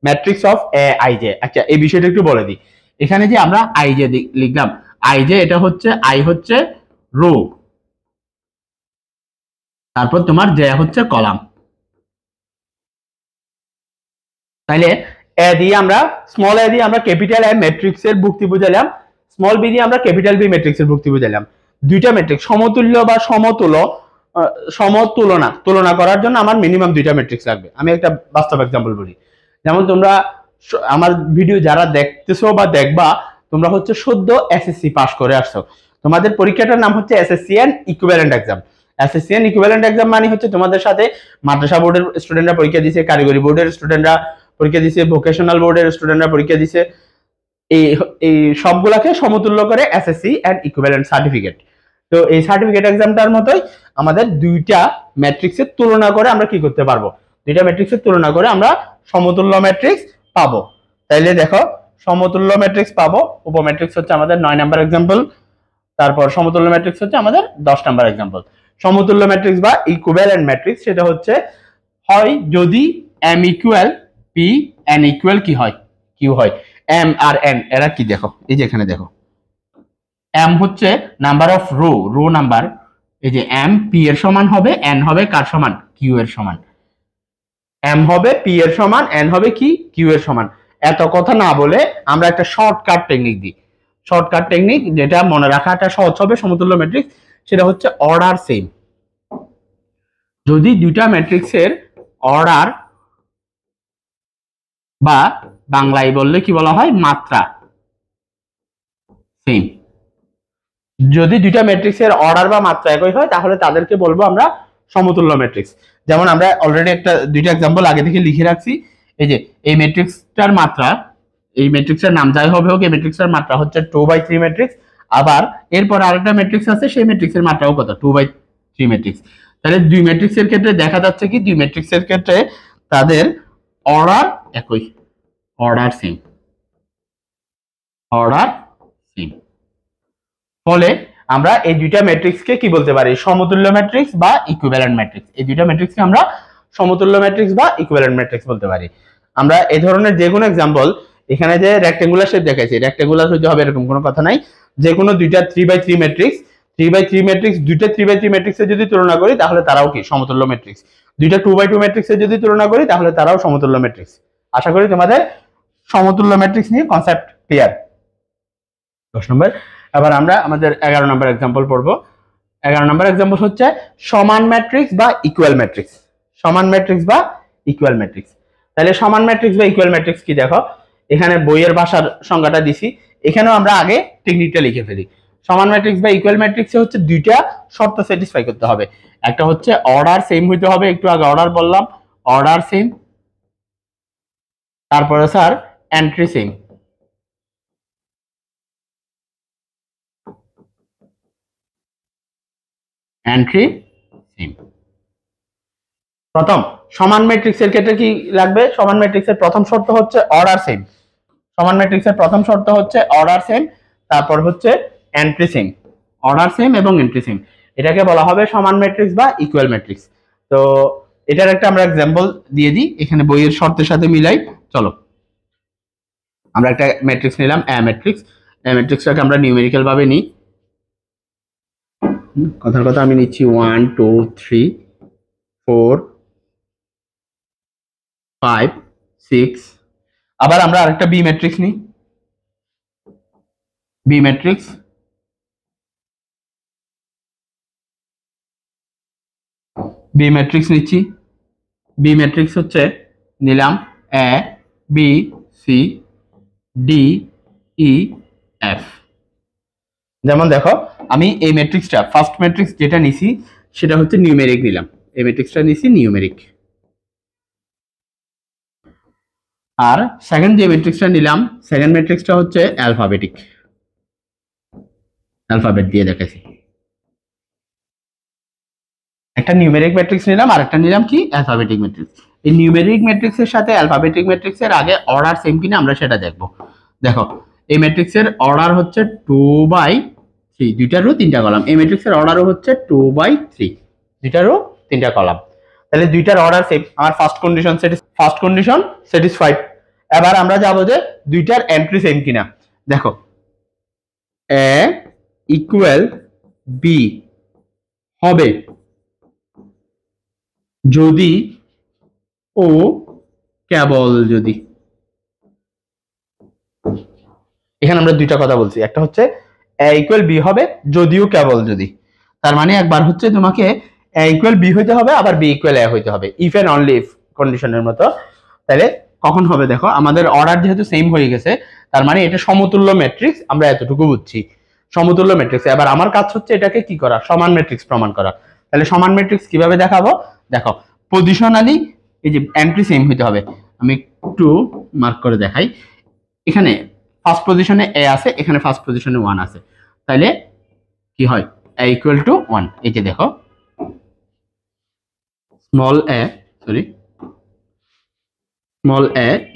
S1: matrix of A I J. আচ্ছা এই বিষয়টা একটু বলে দিই, এখানে যে আমরা আই জে লিখলাম, আই জে এটা হচ্ছে আই হচ্ছে রো, তারপর তোমার জে হচ্ছে কলাম। তাইলে এ দিয়ে আমরা স্মল এ দিয়ে আমরা ক্যাপিটাল এ ম্যাট্রিক্স এর ভুক্তি বুঝাইলাম, স্মল বি দিয়ে আমরা ক্যাপিটাল বি ম্যাট্রিক্স এর ভুক্তি বুঝাইলাম। দুইটা ম্যাট্রিক্স সমতুল্য বা তুলনা করার জন্য আমার মিনিমাম দুইটা ম্যাট্রিক্স লাগবে। আমি একটা বাস্তব এক্সাম্পল বলি, যেমন তোমরা আমার ভিডিও যারা দেখতেছো বা দেখবা, তোমরা হচ্ছে সদ্য এসএসসি পাস করে আসছো, তোমাদের পরীক্ষাটার নাম হচ্ছে এসএসসিএন ইকুইভ্যালেন্ট এক্সাম। এসএসসিএন ইকুইভ্যালেন্ট এক্সাম মানে হচ্ছে তোমাদের সাথে মাদ্রাসা বোর্ডের স্টুডেন্টরা পরীক্ষা দিছে, কারিগরি বোর্ডের স্টুডেন্টরা পরীক্ষা দিছে, ভোকেশনাল বোর্ডের স্টুডেন্টরা পরীক্ষা দিছে, এই এই সবগুলাকে সমতুল্য করে এসএসসি এন্ড ইকুইভ্যালেন্ট সার্টিফিকেট। তো এই সার্টিফিকেট এক্সামটার মতোই আমাদের দুইটা ম্যাট্রিক্সের তুলনা করে আমরা কি করতে পারবো, দুইটা ম্যাট্রিক্সের তুলনা করে আমরা সমতুল্য ম্যাট্রিক্স পাবো। তাইলে দেখো সমতুল্য ম্যাট্রিক্স পাবো, উপম্যাট্রিক্স হচ্ছে আমাদের 9 নাম্বার এক্সাম্পল, তারপর সমতুল্য ম্যাট্রিক্স হচ্ছে আমাদের 10 নাম্বার এক্সাম্পল। সমতুল্য ম্যাট্রিক্স বা ইকুইভ্যালেন্ট ম্যাট্রিক্স সেটা হচ্ছে হয় যদি m equal p n equal কি হয় q হয়। m আর n এরা কি দেখো, এই যে এখানে দেখো m হচ্ছে নাম্বার অফ রো নাম্বার, এই যে m p এর সমান হবে, n হবে কার সমান, q এর সমান। m হবে p এর সমান, n হবে কি q এর সমান। এত কথা না বলে আমরা একটা শর্টকাট টেকনিক দিই, শর্টকাট টেকনিক যেটা মনে রাখাটা সহজ হবে সমতুল্য ম্যাট্রিক্স, সেটা হচ্ছে অর্ডার সেম। যদি দুইটা ম্যাট্রিক্সের অর্ডার বা বাংলায় বললে কি বলা হয়, মাত্রা সেম, যদি দুইটা ম্যাট্রিক্সের অর্ডার বা মাত্রা একই হয় তাহলে তাদেরকে বলবো আমরা সমতুল্য ম্যাট্রিক্স। যেমন আমরা অলরেডি দুইটা এক্সাম্পল আগে থেকে লিখে রাখছি। এই যে এই ম্যাট্রিক্সটার মাত্রা, এই ম্যাট্রিক্সের নাম যাই হবে হোক, এই ম্যাট্রিক্সের মাত্রা হচ্ছে 2/3 ম্যাট্রিক্স। আবার এরপর আরেকটা ম্যাট্রিক্স আছে, সেই ম্যাট্রিক্সের মাত্রাও কত, 2/3 ম্যাট্রিক্স। তাহলে দুই ম্যাট্রিক্সের ক্ষেত্রে দেখা যাচ্ছে কি, দুই ম্যাট্রিক্সের ক্ষেত্রে তাদের অর্ডার একই, অর্ডার সেম, অর্ডার সেম। ফলে আমরা এই দুইটা ম্যাট্রিক্সকে কি বলতে পারি, সমতুল্য ম্যাট্রিক্স বা ইকুইভ্যালেন্ট ম্যাট্রিক্স। এই দুইটা ম্যাট্রিক্সকে আমরা সমতুল্য ম্যাট্রিক্স বা ইকুইভ্যালেন্ট ম্যাট্রিক্স বলতে পারি। আমরা এই ধরনের যে কোনো এক্সাম্পল, এখানে যে রেক্টেঙ্গুলার শেপ দেখাইছি, রেক্টেঙ্গুলার হইতে হবে এরকম কোনো কথা নাই। যে কোনো দুইটা 3/3 ম্যাট্রিক্স, 3/3 ম্যাট্রিক্স, দুইটা 3/3 ম্যাট্রিক্সে যদি তুলনা করি তাহলে তারাও কি সমতুল্য ম্যাট্রিক্স। দুইটা 2/2 ম্যাট্রিক্সে যদি তুলনা করি তাহলে তারাও সমতুল্য ম্যাট্রিক্স। আশা করি তোমাদের সমতুল্য ম্যাট্রিক্স নিয়ে কনসেপ্ট ক্লিয়ার। 10 নম্বর। এবার আমরা আমাদের 11 নম্বর এক্সাম্পল পড়বো। 11 নম্বর এক্সাম্পল হচ্ছে সমান ম্যাট্রিক্স বা ইকুয়াল ম্যাট্রিক্স। সমান ম্যাট্রিক্স বা ইকুয়াল ম্যাট্রিক্স। তাহলে সমান ম্যাট্রিক্স বা ইকুয়াল ম্যাট্রিক্স কি দেখো, এখানে বইয়ের ভাষার সংজ্ঞাটা দিছি, এখানেও আমরা আগে টেকনিকটা লিখে ফেলি। সমান ম্যাট্রিক্স বা ইকুয়াল ম্যাট্রিক্সে হচ্ছে দুইটা শর্ত স্যাটিসফাই করতে হবে। একটা হচ্ছে অর্ডার সেম হইতে হবে, একটু আগে অর্ডার বললাম, অর্ডার সেম। তারপরে sir entry same. Entry same. প্রথম সমান ম্যাট্রিক্সের ক্ষেত্রে কি লাগবে, সমান ম্যাট্রিক্সের প্রথম শর্ত হচ্ছে অর্ডার সেম। সমান ম্যাট্রিক্সের প্রথম শর্ত হচ্ছে অর্ডার সেম, তারপর হচ্ছে এন্ট্রি সেম। অর্ডার সেম এবং এন্ট্রি সেম, এটাকে বলা হবে সমান ম্যাট্রিক্স বা ইকুয়াল ম্যাট্রিক্স। তো এটার একটা আমরা এক্সাম্পল দিয়ে দিই, এখানে বইয়ের শর্তের সাথে মিলাই। চলো আমরা একটা ম্যাট্রিক্স নিলাম, এ ম্যাট্রিক্স। এ ম্যাট্রিক্সটাকে আমরা নিউমেরিক্যাল ভাবে নিই। কথার কথা আমি নিচ্ছি 1 2 3 4 5 6। আবার আমরা আরেকটা বি ম্যাট্রিক্স নিই, বি ম্যাট্রিক্স। বি ম্যাট্রিক্স নিচ্ছি, বি ম্যাট্রিক্স হচ্ছে নিলাম A B C D E F. যেমন দেখো আমি এই ম্যাট্রিক্সটা, ফার্স্ট ম্যাট্রিক্স যেটা নিছি সেটা হচ্ছে নিউমেরিক নিলাম, এই ম্যাট্রিক্সটা নিছি নিউমেরিক। আর সেকেন্ড যে ম্যাট্রিক্সটা নিলাম, সেকেন্ড ম্যাট্রিক্সটা হচ্ছে অ্যালফাবেটিক, অ্যালফাবেট দিয়ে দেখাইছি। একটা নিউমেরিক ম্যাট্রিক্স নিলাম আর একটা নিলাম কি অ্যালফাবেটিক ম্যাট্রিক্স। এই নিউমেরিক ম্যাট্রিক্সের সাথে অ্যালফাবেটিক ম্যাট্রিক্সের আগে অর্ডার সেম কিনা আমরা সেটা দেখব। দেখো এই ম্যাট্রিক্সের অর্ডার হচ্ছে 2/3, দুইটা রো তিনটা কলাম। এই ম্যাট্রিক্সের অর্ডারও হচ্ছে 2/3, দুইটা রো তিনটা কলাম। তাহলে দুইটার অর্ডার সেম, আমার ফার্স্ট কন্ডিশন স্যাটিসফাইড। এবার আমরা যাবো যে দুইটার এন্ট্রি সেম কিনা। দেখো এ ইকুয়াল বি হবে যদি ও কেবল যদি, এখানে আমরা দুইটা কথা বলছি, একটা হচ্ছে এ ইকুয়াল বি হবে যদিও কেবল যদি। তার মানে একবার হচ্ছে তোমাকে এ ইকুয়াল বি হইতে হবে, আবার বি ইকুয়াল এ হইতে হবে, ইফ এন্ড অনলি ইফ কন্ডিশনের মতো। তাহলে কখন হবে, দেখো আমাদের অর্ডার যেহেতু সেম হয়ে গেছে, তার মানে এটা সমতুল্য ম্যাট্রিক্স, আমরা এতটুকু বুঝছি সমতুল্য ম্যাট্রিক্স। এবার আমার কাজ হচ্ছে এটাকে কি করা, সমান ম্যাট্রিক্স প্রমাণ করা। তাহলে সমান ম্যাট্রিক্স কিভাবে দেখাবো, দেখো পজিশনালি এই যে এন্ট্রি সেম হইতে হবে, আমি একটু মার্ক করে দেখাই। এখানে ফার্স্ট পজিশনে এ আছে, এখানে ফার্স্ট পজিশনে 1 আছে, তাহলে কি হয় এ ইকুয়াল টু 1। এই যে দেখো small A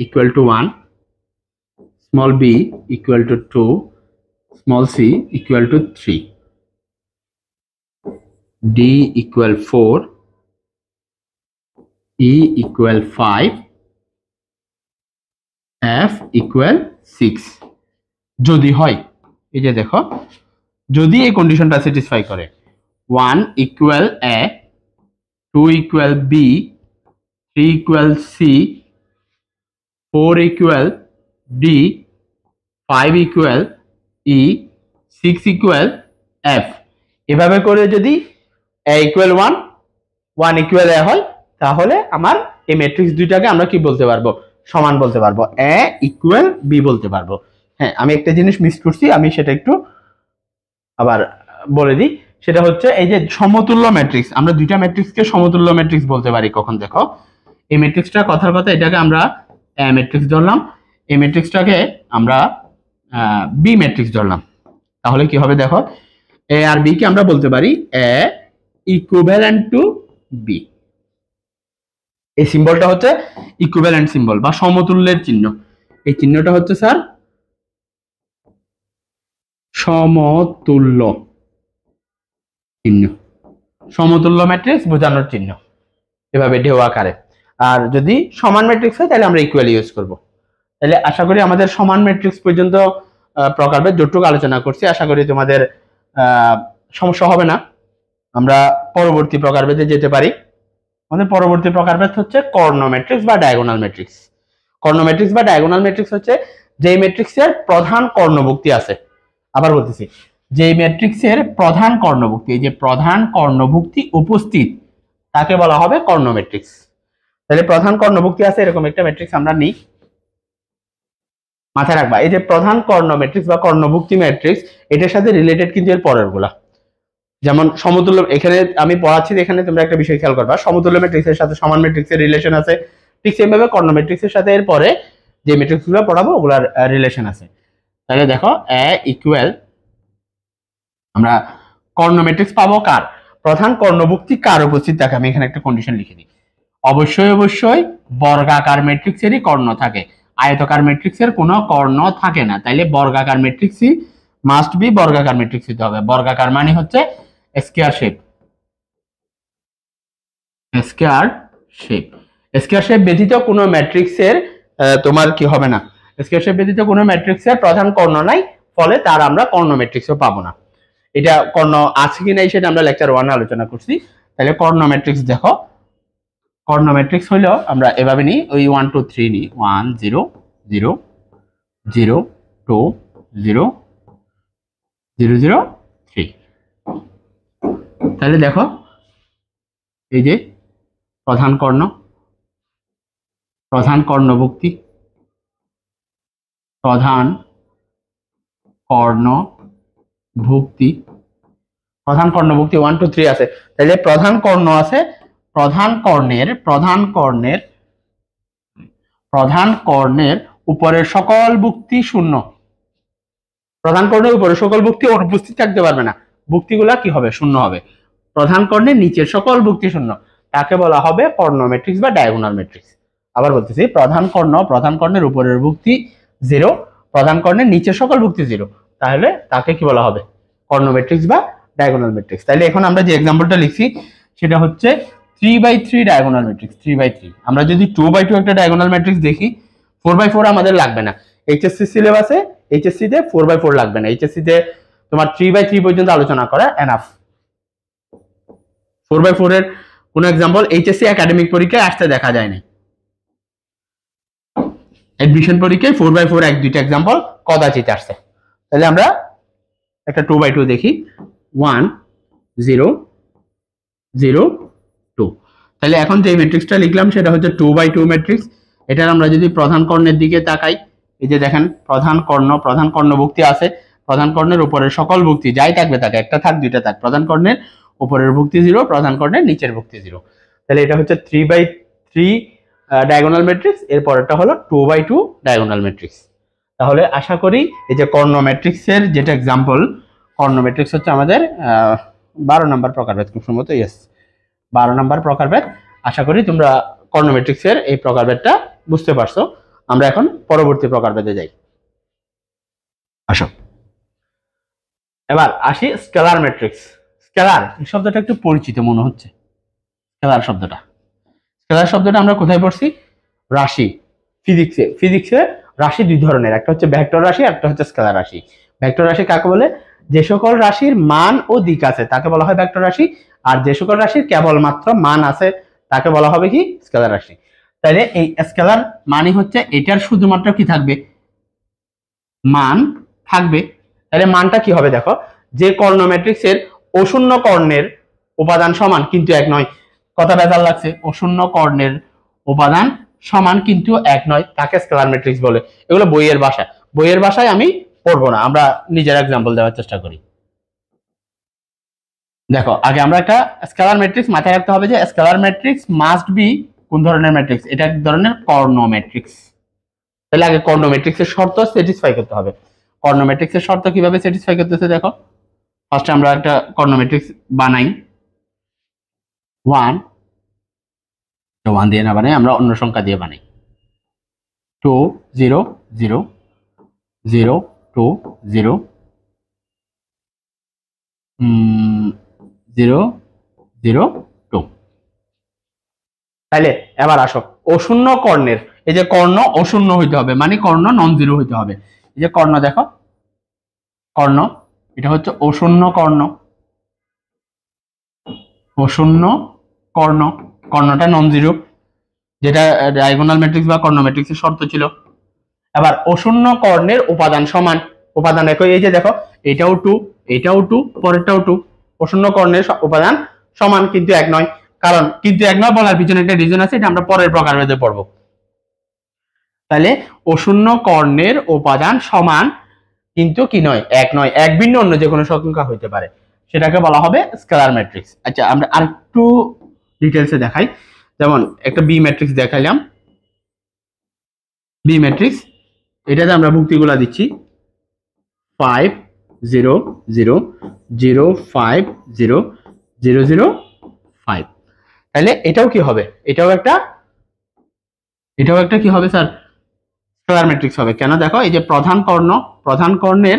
S1: equal to 1, small b equal to 2, small c equal to 3, d equal 4, e equal 5, f equal 6 যদি হয়, এই যে দেখো, যদি এই কন্ডিশনটা স্যাটিসফাই করে 1 equal a, 2 equal b, 3 equal c, 4 equal d, 5 equal e, 6 equal f, এভাবে করে যদি a equal 1, 1 equal a হয়, তাহলে আমার এই ম্যাট্রিক্স দুইটাকে আমরা কি বলতে পারবো, সমান বলতে পারবো, a equal b বলতে পারবো। হ্যাঁ, আমি একটা জিনিস মিস করছি, আমি সেটা একটু আবার বলে দিই। সেটা হচ্ছে এই যে সমতুল্য ম্যাট্রিক্স, আমরা দুইটা ম্যাট্রিক্সকে সমতুল্য ম্যাট্রিক্স বলতে পারি কখন, দেখো এই ম্যাট্রিক্সটা কথার কথা এটাকে আমরা এ ম্যাট্রিক্স ধরলাম, এই ম্যাট্রিক্সটাকে আমরা বি ম্যাট্রিক্স ধরলাম, তাহলে কি হবে দেখো, এ আর বি কে আমরা বলতে পারি এ ইকুইভ্যালেন্ট টু বি। এই সিম্বলটা হচ্ছে ইকুইভ্যালেন্ট সিম্বল বা সমতুল্যের চিহ্ন। এই চিহ্নটা হচ্ছে স্যার সমতুল্য চিহ্ন, সমতুল্য ম্যাট্রিক্স বোঝানোর চিহ্ন, এভাবে ঢেউ আকারে। আর যদি সমান ম্যাট্রিক্স হয় তাহলে আমরা ইকুয়াল ইউজ করব। তাহলে আশা করি আমাদের সমান ম্যাট্রিক্স পর্যন্ত প্রকারভেদ যতটুকু আলোচনা করছি, আশা করি তোমাদের সমস্যা হবে না। আমরা পরবর্তী প্রকারভেদে যেতে পারি। আমাদের পরবর্তী প্রকারভেদ হচ্ছে কর্ণ ম্যাট্রিক্স বা ডায়াগোনাল ম্যাট্রিক্স। কর্ণ ম্যাট্রিক্স বা ডায়াগোনাল ম্যাট্রিক্স হচ্ছে যে ম্যাট্রিক্সের প্রধান কর্ণভুক্তি আছে। আবার বলতেছি, যে ম্যাট্রিক্সের প্রধান কর্ণভুক্তি, এই যে প্রধান কর্ণভুক্তি উপস্থিত, তাকে বলা হবে কর্ণ ম্যাট্রিক্স। তাহলে প্রধান কর্ণভুক্তি আছে এরকম একটা ম্যাট্রিক্স আমরা নিই, মাথায় রাখবা এই যে প্রধান কর্ণ ম্যাট্রিক্স বা কর্ণভুক্তি ম্যাট্রিক্স, এটার সাথে রিলেটেড কিন্তু এর পরের গুলা। যেমন সমতুল্য, এখানে আমি পড়াচ্ছি, এখানে তোমরা একটা বিষয় খেয়াল করবা, সমতুল্য ম্যাট্রিক্সের সাথে সমান ম্যাট্রিক্সের রিলেশন আছে, ঠিক সেমভাবে কর্ণ ম্যাট্রিক্সের সাথে এর পরে যে ম্যাট্রিক্সগুলো পড়াবো ওগুলার রিলেশন আছে। তাহলে দেখো এ ইকুয়াল, আমরা কর্ণ ম্যাট্রিক্স পাবো কার, প্রধান কর্ণভুক্তি কার উপস্থিত থাকে। আমি এখানে একটা কন্ডিশন লিখে দিই, অবশ্যই বর্গাকার ম্যাট্রিক্সেরই কর্ণ থাকে, আয়তাকার ম্যাট্রিক্সের কোনো কর্ণ থাকে না। তাইলে বর্গাকার ম্যাট্রিক্সই মাস্ট বি বর্গাকার ম্যাট্রিক্স হতে হবে। বর্গাকার মানে হচ্ছে square shape, square shape, square shape ব্যতীত কোনো ম্যাট্রিক্সের তোমার কি হবে না, স্কয়ার শেপ ব্যতীত কোনো ম্যাট্রিক্সের প্রধান কর্ণ নাই, ফলে তার আমরা কর্ণ ম্যাট্রিক্সও পাবো না। এটা কর্ণ আছে কি নাই সেটা আমরা লেকচার 1 আলোচনা করছি। তাহলে কর্ণ ম্যাট্রিক্স দেখো, কর্ণ ম্যাট্রিক্স হইলো আমরা এভাবে নিই, ওই 1 2 3 নিই, 1 0 0 0 2 0 0 0 3। তাহলে দেখো এই যে প্রধান কর্ণ, প্রধান কর্ণভুক্তি, প্রধান কর্ণভুক্তি, প্রধান কর্ণভুক্তি 1 2 3 আছে। তাহলে প্রধান কর্ণ আছে, প্রধান কর্ণের উপরের সকল ভুক্তি শূন্য, প্রধান কর্ণের উপরে সকল ভুক্তি অনুপস্থিত থাকতে পারবে না, ভুক্তিগুলা কি হবে, শূন্য হবে। প্রধান কর্ণের নিচের সকল ভুক্তি শূন্য, তাকে বলা হবে কর্ণ ম্যাট্রিক্স বা ডায়াগোনাল ম্যাট্রিক্স। আবার বলতেছি, প্রধান কর্ণের উপরের ভুক্তি 0, প্রধান কর্ণের নিচের সকল ভুক্তি 0, তাহলে তাকে কি বলা হবে, কর্ণ ম্যাট্রিক্স বা ডায়াগোনাল ম্যাট্রিক্স। তাহলে এখন আমরা যে এক্সাম্পলটা লিখছি সেটা হচ্ছে 3/3 ডায়াগোনাল ম্যাট্রিক্স। 3/3 আমরা যদি 2/2 একটা ডায়াগোনাল ম্যাট্রিক্স দেখি, 4/4 আমাদের লাগবে না, এইচএসসি সিলেবাসে এইচএসসি তে 4/4 লাগবে না, এইচএসসি তে তোমার 3/3 পর্যন্ত আলোচনা করা এনাফ। 4/4 এর কোন एग्जांपल এইচএসসি একাডেমিক পরীক্ষায় আসতে দেখা যায় না, এডমিশন পরীক্ষায় 4/4 এক দুইটা एग्जांपल কদাচিৎ আসছে। তাহলে আমরা একটা 2/2 দেখি, 1 0 0 2। তাহলে এখন যে ম্যাট্রিক্সটা লিখলাম সেটা হচ্ছে 2/2 ম্যাট্রিক্স। এটার আমরা যদি প্রধান কর্ণের দিকে তাকাই, এই যে দেখেন প্রধান কর্ণভুক্তি আছে, প্রধান কর্ণের উপরের সকল ভুক্তি যাই থাকবে, থাকে একটা থাক দুইটা থাক, প্রধান কর্ণের উপরের ভুক্তি 0, প্রধান কর্ণের নিচের ভুক্তি 0। তাহলে এটা হচ্ছে 3/3 ডায়াগোনাল ম্যাট্রিক্স, এর পরেরটা হলো 2/2 ডায়াগোনাল ম্যাট্রিক্স। তাহলে আশা করি এই যে কর্ণ ম্যাট্রিক্সের যেটা एग्जांपल, কর্ণ ম্যাট্রিক্স হচ্ছে আমাদের 12 নম্বর প্রকারভেদ, খুব সম্ভবত ইয়েস 12 নম্বর প্রকারভেদ। আশা করি তোমরা কর্ণ ম্যাট্রিক্সের এই প্রকারভেদটা বুঝতে পারছো। আমরা এখন পরবর্তী প্রকারভেদে যাই। আসো এবার আসি স্কেলার ম্যাট্রিক্স। স্কেলার এই শব্দটা একটু পরিচিত মনে হচ্ছে। স্কেলার শব্দটা আমরা কোথায় পড়ছি? রাশি, ফিজিক্সে রাশি দুই ধরনের, একটা হচ্ছে ভেক্টর রাশি, একটা হচ্ছে স্কেলার রাশি। ভেক্টর রাশি কাকে বলে? যে সকল রাশির মান ও দিক আছে তাকে বলা হয় ভেক্টর রাশি, আর যে সকল রাশির কেবলমাত্র মান আছে তাকে বলা হবে কি? স্কেলার রাশি। তাহলে এই স্কেলার মানে হচ্ছে এটার শুধুমাত্র কি থাকবে? মান থাকবে। তাহলে মানটা কি হবে দেখো, যে কর্ণ ম্যাট্রিক্সের অশূন্য কর্ণের উপাদান সমান কিন্তু এক নয়, কথা বেজাল লাগছে, অশূন্য কর্ণের উপাদান সমান কিন্তু এক নয়, তাকে স্কেলার ম্যাট্রিক্স বলে। এগুলো বইয়ের ভাষায় আমি পড়বো না, আমরা নিজের এক্সাম্পল দেওয়ার চেষ্টা করি। দেখো আগে আমরা একটা স্কেলার ম্যাট্রিক্স মাথায় রাখতে হবে, যে স্কেলার ম্যাট্রিক্স মাস্ট বি কোন ধরনের ম্যাট্রিক্স? এটা এক ধরনের কর্ণ ম্যাট্রিক্স। তাহলে আগে কর্ণ ম্যাট্রিক্সের শর্ত স্যাটিসফাই করতে হবে। কর্ণ ম্যাট্রিক্সের শর্ত কিভাবে স্যাটিসফাই করতেছে দেখো। ফার্স্টে আমরা একটা কর্ণ ম্যাট্রিক্স বানাই। 1 দিয়ে না বানাই, আমরা অন্য সংখ্যা দিয়ে বানাই। 2 0 0 0 2 0 0 0 2। তাহলে এবার আসো অশূন্য কর্ণের, এই যে কর্ণ অশূন্য হইতে হবে, মানে কর্ণ নন জিরো হইতে হবে। এই যে কর্ণ দেখো, কর্ণ এটা হচ্ছে অশূন্য কর্ণ, কর্ণটা নন জিরো, যেটা ডায়াগোনাল ম্যাট্রিক্স বা কর্ণ ম্যাট্রিক্সের শর্ত ছিল। এবার অশূন্য কর্ণের উপাদান সমান, উপাদান একই। এই যে দেখো এটাও 2, এটাও 2, পরেরটাও 2। অশূন্য কর্ণের উপাদান সমান কিন্তু এক নয়। কারণ কিন্তু এক নয় বলার পিছনে একটা রিজন আছে, এটা আমরা পরের প্রকারভেদে পড়বো। তাহলে অশূন্য কর্ণের উপাদান সমান কিন্তু কি নয়? এক নয়। এক ভিন্ন অন্য যে কোনো সংখ্যা হইতে পারে, সেটাকে বলা হবে স্কেলার ম্যাট্রিক্স। আচ্ছা আমরা আরেকটু ডিটেলসে দেখাই। যেমন একটা বি ম্যাট্রিক্স দেখাইলাম, বি ম্যাট্রিক্স, এটাতে আমরা ভুক্তিগুলা দিচ্ছি 5 0 0 0 5 0 0 0 5। তাহলে এটাও কি হবে? এটাও একটা কি হবে স্যার? স্কেলার ম্যাট্রিক্স হবে। কেন? দেখো এই যে প্রধান কর্ণের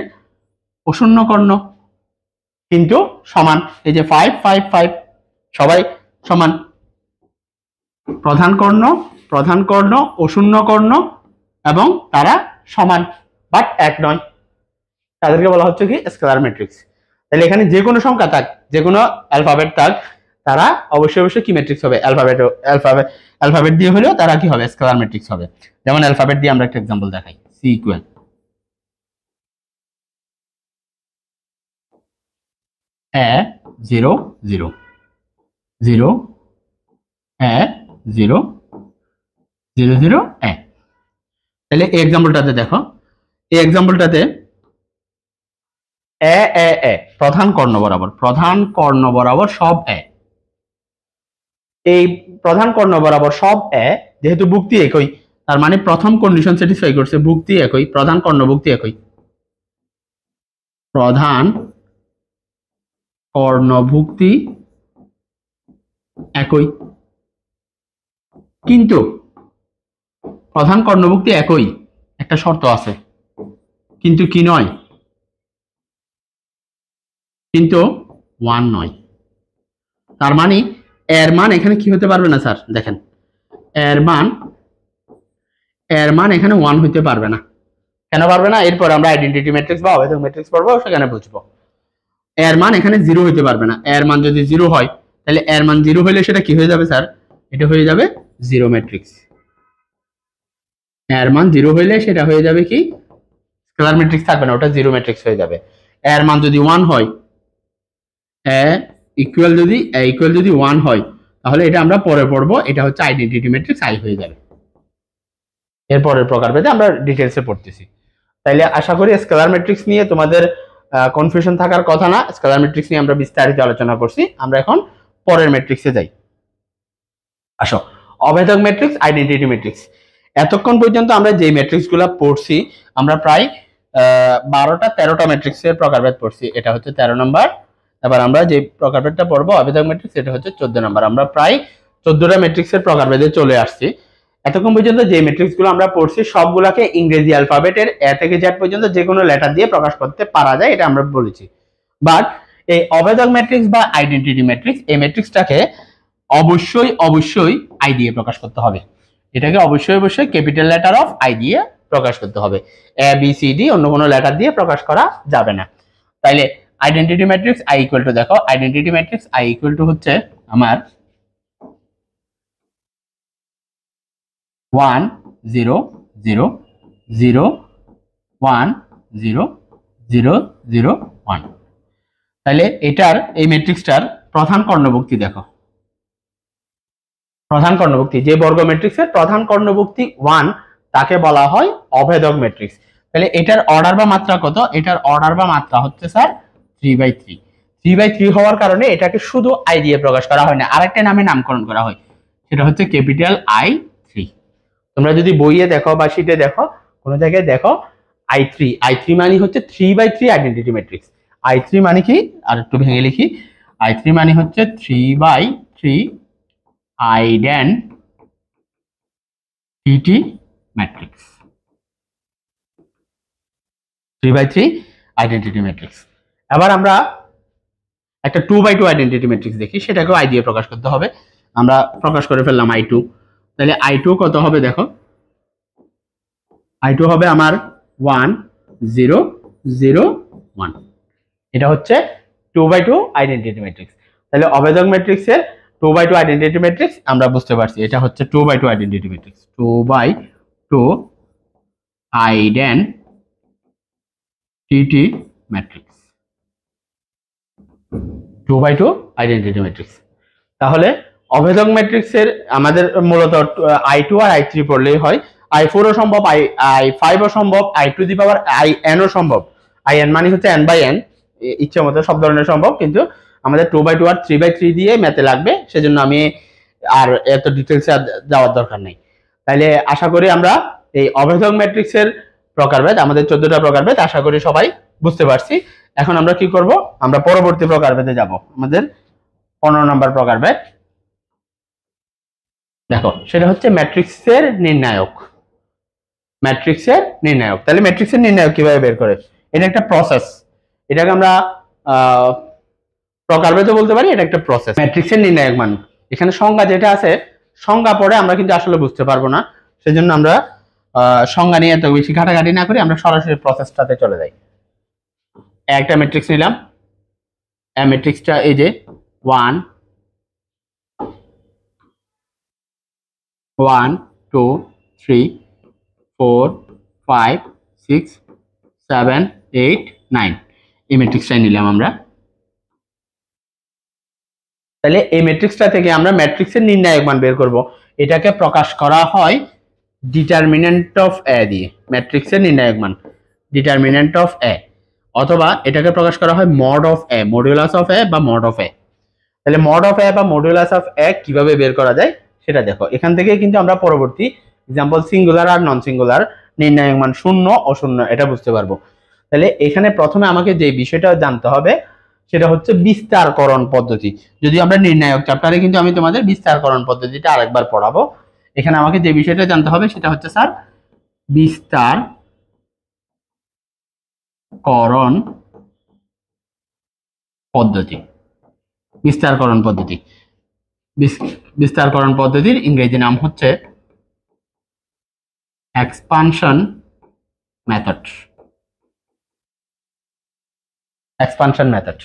S1: অশূন্য কর্ণ কিন্তু সমান, এই যে 5 5 5 সবাই সমান। প্রধান কর্ণ অশূন্য কর্ণ এবং তারা সমান বাট এক নয়, তাদেরকে বলা হচ্ছে কি? Scalar matrix. তাহলে এখানে যে কোনো সংখ্যা থাক, যে কোনো অ্যালফাবেট থাক, তারা অবশ্যই কি ম্যাট্রিক্স হবে? অ্যালফাবেট দিয়ে হলেও তারা কি হবে? স্কেলার ম্যাট্রিক্স হবে। যেমন অ্যালফাবেট দিয়ে আমরা একটা এক্সাম্পল দেখাই। সি ইকুয়াল এ 0 0 0 এ 0 0 0 এ। তাহলে এই এক্সাম্পলটাতে দেখো, এই এক্সাম্পলটাতে এ এ এ প্রধান কর্ণ বরাবর সব এ। এই প্রধান কর্ণ বরাবর সব এ, যেহেতু ভুক্তি একই, তার মানে প্রথম কন্ডিশন স্যাটিসফাই করছে, ভুক্তি একই, প্রধান কর্ণ ভুক্তি একই। প্রধান কর্ণ ভুক্তি একই, কিন্তু প্রধান কর্ণভুক্তি একই, একটা শর্ত আছে, কিন্তু কি নয়? কিন্তু 1 নয়। তার মানে এর মান এখানে কি হতে পারবে না স্যার? দেখেন এর মান এখানে 1 হইতে পারবে না। কেন পারবে না? এরপর আমরা আইডেন্টিটি ম্যাট্রিক্স বা অভেদক ম্যাট্রিক্স পড়বো, সেখানে বুঝবো। এর মান এখানে 0 হইতে পারবে না। এর মান যদি 0 হয়, তাহলে এর মান 0 হইলে সেটা কি হয়ে যাবে স্যার? এটা হয়ে যাবে জিরো ম্যাট্রিক্স। এর মান 0 হইলে সেটা হয়ে যাবে কি? স্কেলার ম্যাট্রিক্স থাকবে না, ওটা জিরো ম্যাট্রিক্স হয়ে যাবে। এর মান যদি 1 হয়, এ ইকুয়াল যদি 1 হয়, তাহলে এটা আমরা পরে পড়বো, এটা হচ্ছে আইডেন্টিটি ম্যাট্রিক্স আই হয়ে যাবে। এরপরের প্রকারভেদে আমরা ডিটেইলসে পড়তেছি। তাইলে আশা করি স্কেলার ম্যাট্রিক্স নিয়ে তোমাদের কনফিউশন থাকার কথা না। স্কেলার ম্যাট্রিক্স নিয়ে আমরা বিস্তারিত আলোচনা করছি। আমরা এখন পরের ম্যাট্রিক্সে যাই। আসো অভেদক ম্যাট্রিক্স, আইডেন্টিটি ম্যাট্রিক্স। এতক্ষণ পর্যন্ত আমরা যে ম্যাট্রিক্সগুলো পড়ছি, আমরা প্রায় 12টা 13টা ম্যাট্রিক্সের প্রকারভেদ পড়ছি। এটা হচ্ছে 13 নম্বর। এবার আমরা যে প্রকারভেদটা পড়বো অভেদক ম্যাট্রিক্স, এটা হচ্ছে 14 নম্বর। আমরা প্রায় 14টা ম্যাট্রিক্সের প্রকারভেদে চলে আসছি। এতক্ষণ পর্যন্ত যে ম্যাট্রিক্সগুলো আমরা পড়ছি সবগুলোকে ইংরেজি অ্যালফাবেটের এ থেকে জেড পর্যন্ত যে কোনো লেটার দিয়ে প্রকাশ করতে পারা যায়, এটা আমরা বলেছি। বাট এই অভেদক ম্যাট্রিক্স বা আইডেন্টিটি ম্যাট্রিক্স, এই ম্যাট্রিক্সটাকে অবশ্যই অবশ্যই আই দিয়ে প্রকাশ করতে হবে। এটাকে অবশ্যই অবশ্যই ক্যাপিটাল লেটার অফ আই দিয়ে প্রকাশ করতে হবে। এ বি সি ডি অন্য কোনো লেটার দিয়ে প্রকাশ করা যাবে না। তাইলে identity matrix I equal to, দেখো identity matrix I equal to হচ্ছে আমার 1 0 0 0 1 0 0 0 1। তাহলে এটার এই ম্যাট্রিক্সটার প্রধান কর্ণভুক্তি দেখো, প্রধান কর্ণভুক্তি যে বর্গ ম্যাট্রিক্সের প্রধান কর্ণভুক্তি 1 তাকে বলা হয় অভেদক ম্যাট্রিক্স। তাহলে এটার অর্ডার বা মাত্রা কত? এটার অর্ডার বা মাত্রা হচ্ছে স্যার 3/3। 3/3 হওয়ার কারণে এটাকে শুধু আই দিয়ে প্রকাশ করা হয় না, আরেকটা নামে নামকরণ করা হয়, সেটা হচ্ছে ক্যাপিটাল I3। তোমরা যদি বইয়ে দেখো বা শিটে দেখো, কোনো জায়গায় দেখো I3 মানে হচ্ছে 3/3 আইডেন্টিটি ম্যাট্রিক্স। I3 মানে কি, আর একটু ভেঙে লিখি, I3 মানে হচ্ছে 3/3 আইডেন্টিটি ম্যাট্রিক্স। 3/3 identity matrix. এবার আমরা একটা 2/2 আইডেন্টিটি ম্যাট্রিক্স দেখি, সেটাকেও আই দিয়ে প্রকাশ করতে হবে। আমরা প্রকাশ করে ফেললাম I2। তাহলে I2 কত হবে দেখো, I2 হবে আমার 1 0 0 1। এটা হচ্ছে 2/2 আইডেন্টিটি ম্যাট্রিক্স। তাহলে অভেদক ম্যাট্রিক্সের 2/2 আইডেন্টিটি ম্যাট্রিক্স আমরা বুঝতে পারছি, এটা হচ্ছে 2/2 identity matrix. 2/2 identity matrix, 2/2 identity matrix. তাহলে অভেদক ম্যাট্রিক্সের আমাদের মূলত I2 আর I3 পড়লেই হয়। I4 ও সম্ভব, I5 ও সম্ভব, I2 দি পাওয়ার IN ও সম্ভব। IN মানে হচ্ছে n/n, ইচ্ছে মতো সব ধরনের সম্ভব, কিন্তু আমাদের 2/2 আর 3/3 দিয়ে ম্যাথে লাগবে, সেজন্য আমি আর এত ডিটেলসে যাওয়ার দরকার নেই। তাইলে আশা করি আমরা এই অভেদক ম্যাট্রিক্সের প্রকারভেদ, আমাদের 14টা প্রকারভেদ আশা করি সবাই বুঝতে পারছি। এখন আমরা কি করব, আমরা পরবর্তী প্রকারভেদে যাব, আমাদের 15 নম্বর প্রকারভেদ। দেখো সেটা হচ্ছে ম্যাট্রিক্সের নির্ণায়ক। ম্যাট্রিক্সের নির্ণায়ক, তাহলে ম্যাট্রিক্সের নির্ণায়ক কিভাবে বের করে? এটা একটা প্রসেস, এটাকে আমরা প্রকারভেদও বলতে পারি, এটা একটা প্রসেস। ম্যাট্রিক্সের নির্ণায়ক মান, এখানে সংজ্ঞা যেটা আছে, সংজ্ঞা পড়ে আমরা কিন্তু আসলে বুঝতে পারবো না, সেজন্য আমরা সংজ্ঞা নিয়ে এত বেশি ঘাটাঘাটি না করি, আমরা সরাসরি প্রসেসটাতে চলে যাই। একটা ম্যাট্রিক্স নিলাম, ম্যাট্রিক্সটা এই যে 1 1 2 3 4 5 6 7 8 9, এই ম্যাট্রিক্সটাই নিলাম আমরা। তাহলে এই ম্যাট্রিক্সটা থেকে আমরা ম্যাট্রিক্সের নির্ণায়ক মান বের করব। এটাকে প্রকাশ করা হয় ডিটারমিনেন্ট অফ এ দিয়ে, ম্যাট্রিক্সের নির্ণায়ক মান ডিটারমিনেন্ট অফ এ, অথবা এটাকে প্রকাশ করা হয় mod of A, modulus of A বা মড অফ এ। তাহলে মড অফ এ বা মডুলাস অফ এ কিভাবে বের করা যায় সেটা দেখো। এখান থেকে কিন্তু আমরা পরবর্তী এক্সাম্পল সিঙ্গুলার আর নন সিঙ্গুলার নির্ণায়ক মান 0 ও 0 এটা বুঝতে পারবো। তাহলে এখানে প্রথমে আমাকে যে বিষয়টা জানতে হবে সেটা হচ্ছে বিস্তারকরণ পদ্ধতি। যদি আমরা নির্ণায়ক চ্যাপ্টারে কিন্তু আমি তোমাদের বিস্তারকরণ পদ্ধতিটা আরেকবার পড়াবো। এখানে আমাকে যে বিষয়টা জানতে হবে সেটা হচ্ছে স্যার বিস্তারকরণ পদ্ধতি। বিস্তারকরণ পদ্ধতি, বিস্তারকরণ পদ্ধতির ইংরেজি নাম হচ্ছে এক্সপানশন মেথড। Expansion method.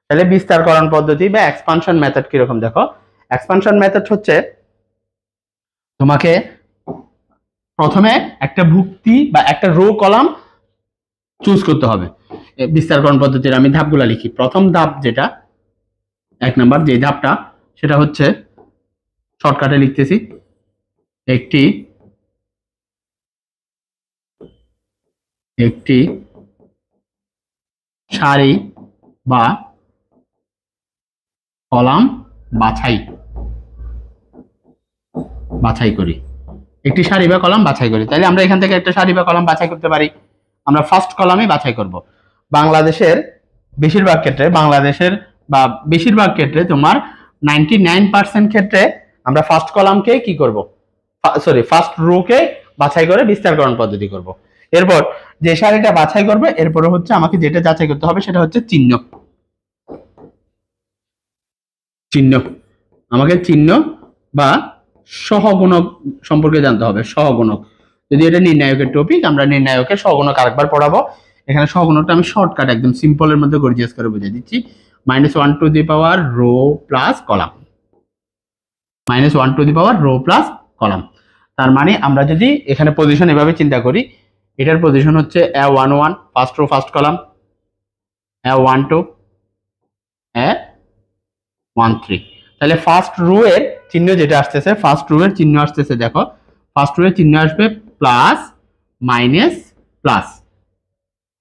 S1: তাহলে বিস্তারকরণ পদ্ধতি বা এক্সপানশন মেথড কিরকম দেখো। এক্সপানশন মেথড হচ্ছে তোমাকে প্রথমে একটা ভুক্তি বা একটা রো কলাম চুজ করতে হবে। বিস্তারকরণ পদ্ধতির আমি ধাপগুলো লিখি। প্রথম ধাপ যেটা, 1 নাম্বার যে ধাপটা, সেটা হচ্ছে শর্টকাটে লিখতেছি, একটি সারি বা কলাম বাছাই করি। একটি সারি বা কলাম বাছাই করি। তাহলে আমরা এখান থেকে একটা সারি বা কলাম বাছাই করতে পারি। আমরা ফার্স্ট কলামে বাছাই করব। বাংলাদেশের বেশিরভাগ ক্ষেত্রে তোমার 99% ক্ষেত্রে আমরা ফার্স্ট কলামকে কি করব, সরি ফার্স্ট রো কে বাছাই করে বিস্তারকরণ পদ্ধতি করব। এরপর যে সারিটা বাছাই করবে এরপরে হচ্ছে আমাকে যেটা যাচাই করতে হবে সেটা হচ্ছে চিহ্ন। চিহ্ন আমাকে চিহ্ন বা সহগুণক সম্পর্কে জানতে হবে। সহগুণক, যদি এটা নির্ণায়কের টপিক, আমরা নির্ণায়কের সহগুণক আরেকবার পড়াবো। এখানে সহগুণকটা আমি শর্টকাট একদম সিম্পলের মধ্যে গর্জিয়াস করে বুঝিয়ে দিচ্ছি। -1 to the power row plus column, -1 to the power row plus column. তার মানে আমরা যদি এখানে পজিশন এভাবে চিন্তা করি, এটার পজিশন হচ্ছে A11 first row first column, A12 A13। তাহলে ফার্স্ট রো এর চিহ্ন যেটা আসতেছে, ফার্স্ট রো এর চিহ্ন আসতেছে, দেখো ফার্স্ট রো এর চিহ্ন আসবে প্লাস মাইনাস প্লাস।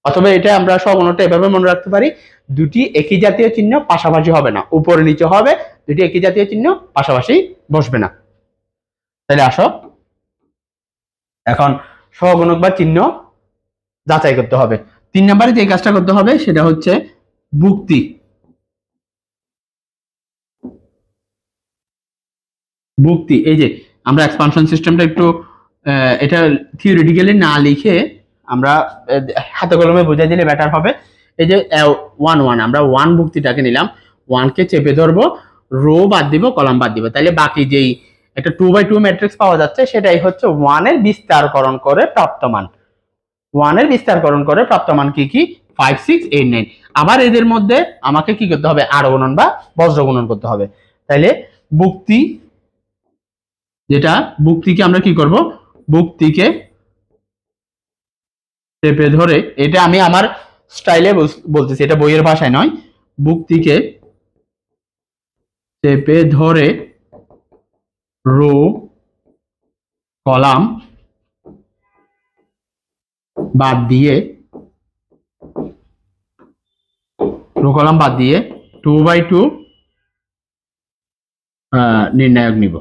S1: অথবা এটা আমরা সহগুণকটা এভাবে মনে রাখতে পারি, দুটি একই জাতীয় চিহ্ন পাশাপাশি হবে না, উপরে নিচে হবে, দুটি একই জাতীয় চিহ্ন পাশাপাশি বসবে না। তাহলে আসো এখন সহগুণক বা চিহ্ন যাচাই করতে হবে। 3 নম্বরে যে কাজটা করতে হবে সেটা হচ্ছে ভুক্তি। ভুক্তি, এই যে আমরা এক্সপানশন সিস্টেমটা একটু এটা থিওরিটিক্যালি না লিখে আমরা হাতে কলমে বুঝিয়ে দিলে বেটার হবে। এই যে 1 আমরা 1 ভুক্তিটাকে নিলাম, 1 কে চেপে ধরবো, রো বাদ দিব, কলাম বাদ দিব, তাহলে বাকি যেই একটা 2/2 ম্যাট্রিক্স পাওয়া যাচ্ছে সেটাই হচ্ছে 1 এর বিস্তারকরণ করে প্রাপ্ত মান। 1 এর বিস্তারকরণ করে প্রাপ্ত মান কি কি? 5 6 8 9। আবার এদের মধ্যে আমাকে কি করতে হবে? আরো গুণন বা বজ্র গুণন করতে হবে। তাইলে ভুক্তি, যেটা ভুক্তিকে আমরা কি করব? ভুক্তিকে চেপে ধরে, এটা আমি আমার স্টাইলে বলতেছি, এটা বইয়ের ভাষায় নয়। ভুক্তিকে চেপে ধরে রো কলাম বাদ দিয়ে, রো কলাম বাদ দিয়ে 2/2 নির্ণায়ক নিব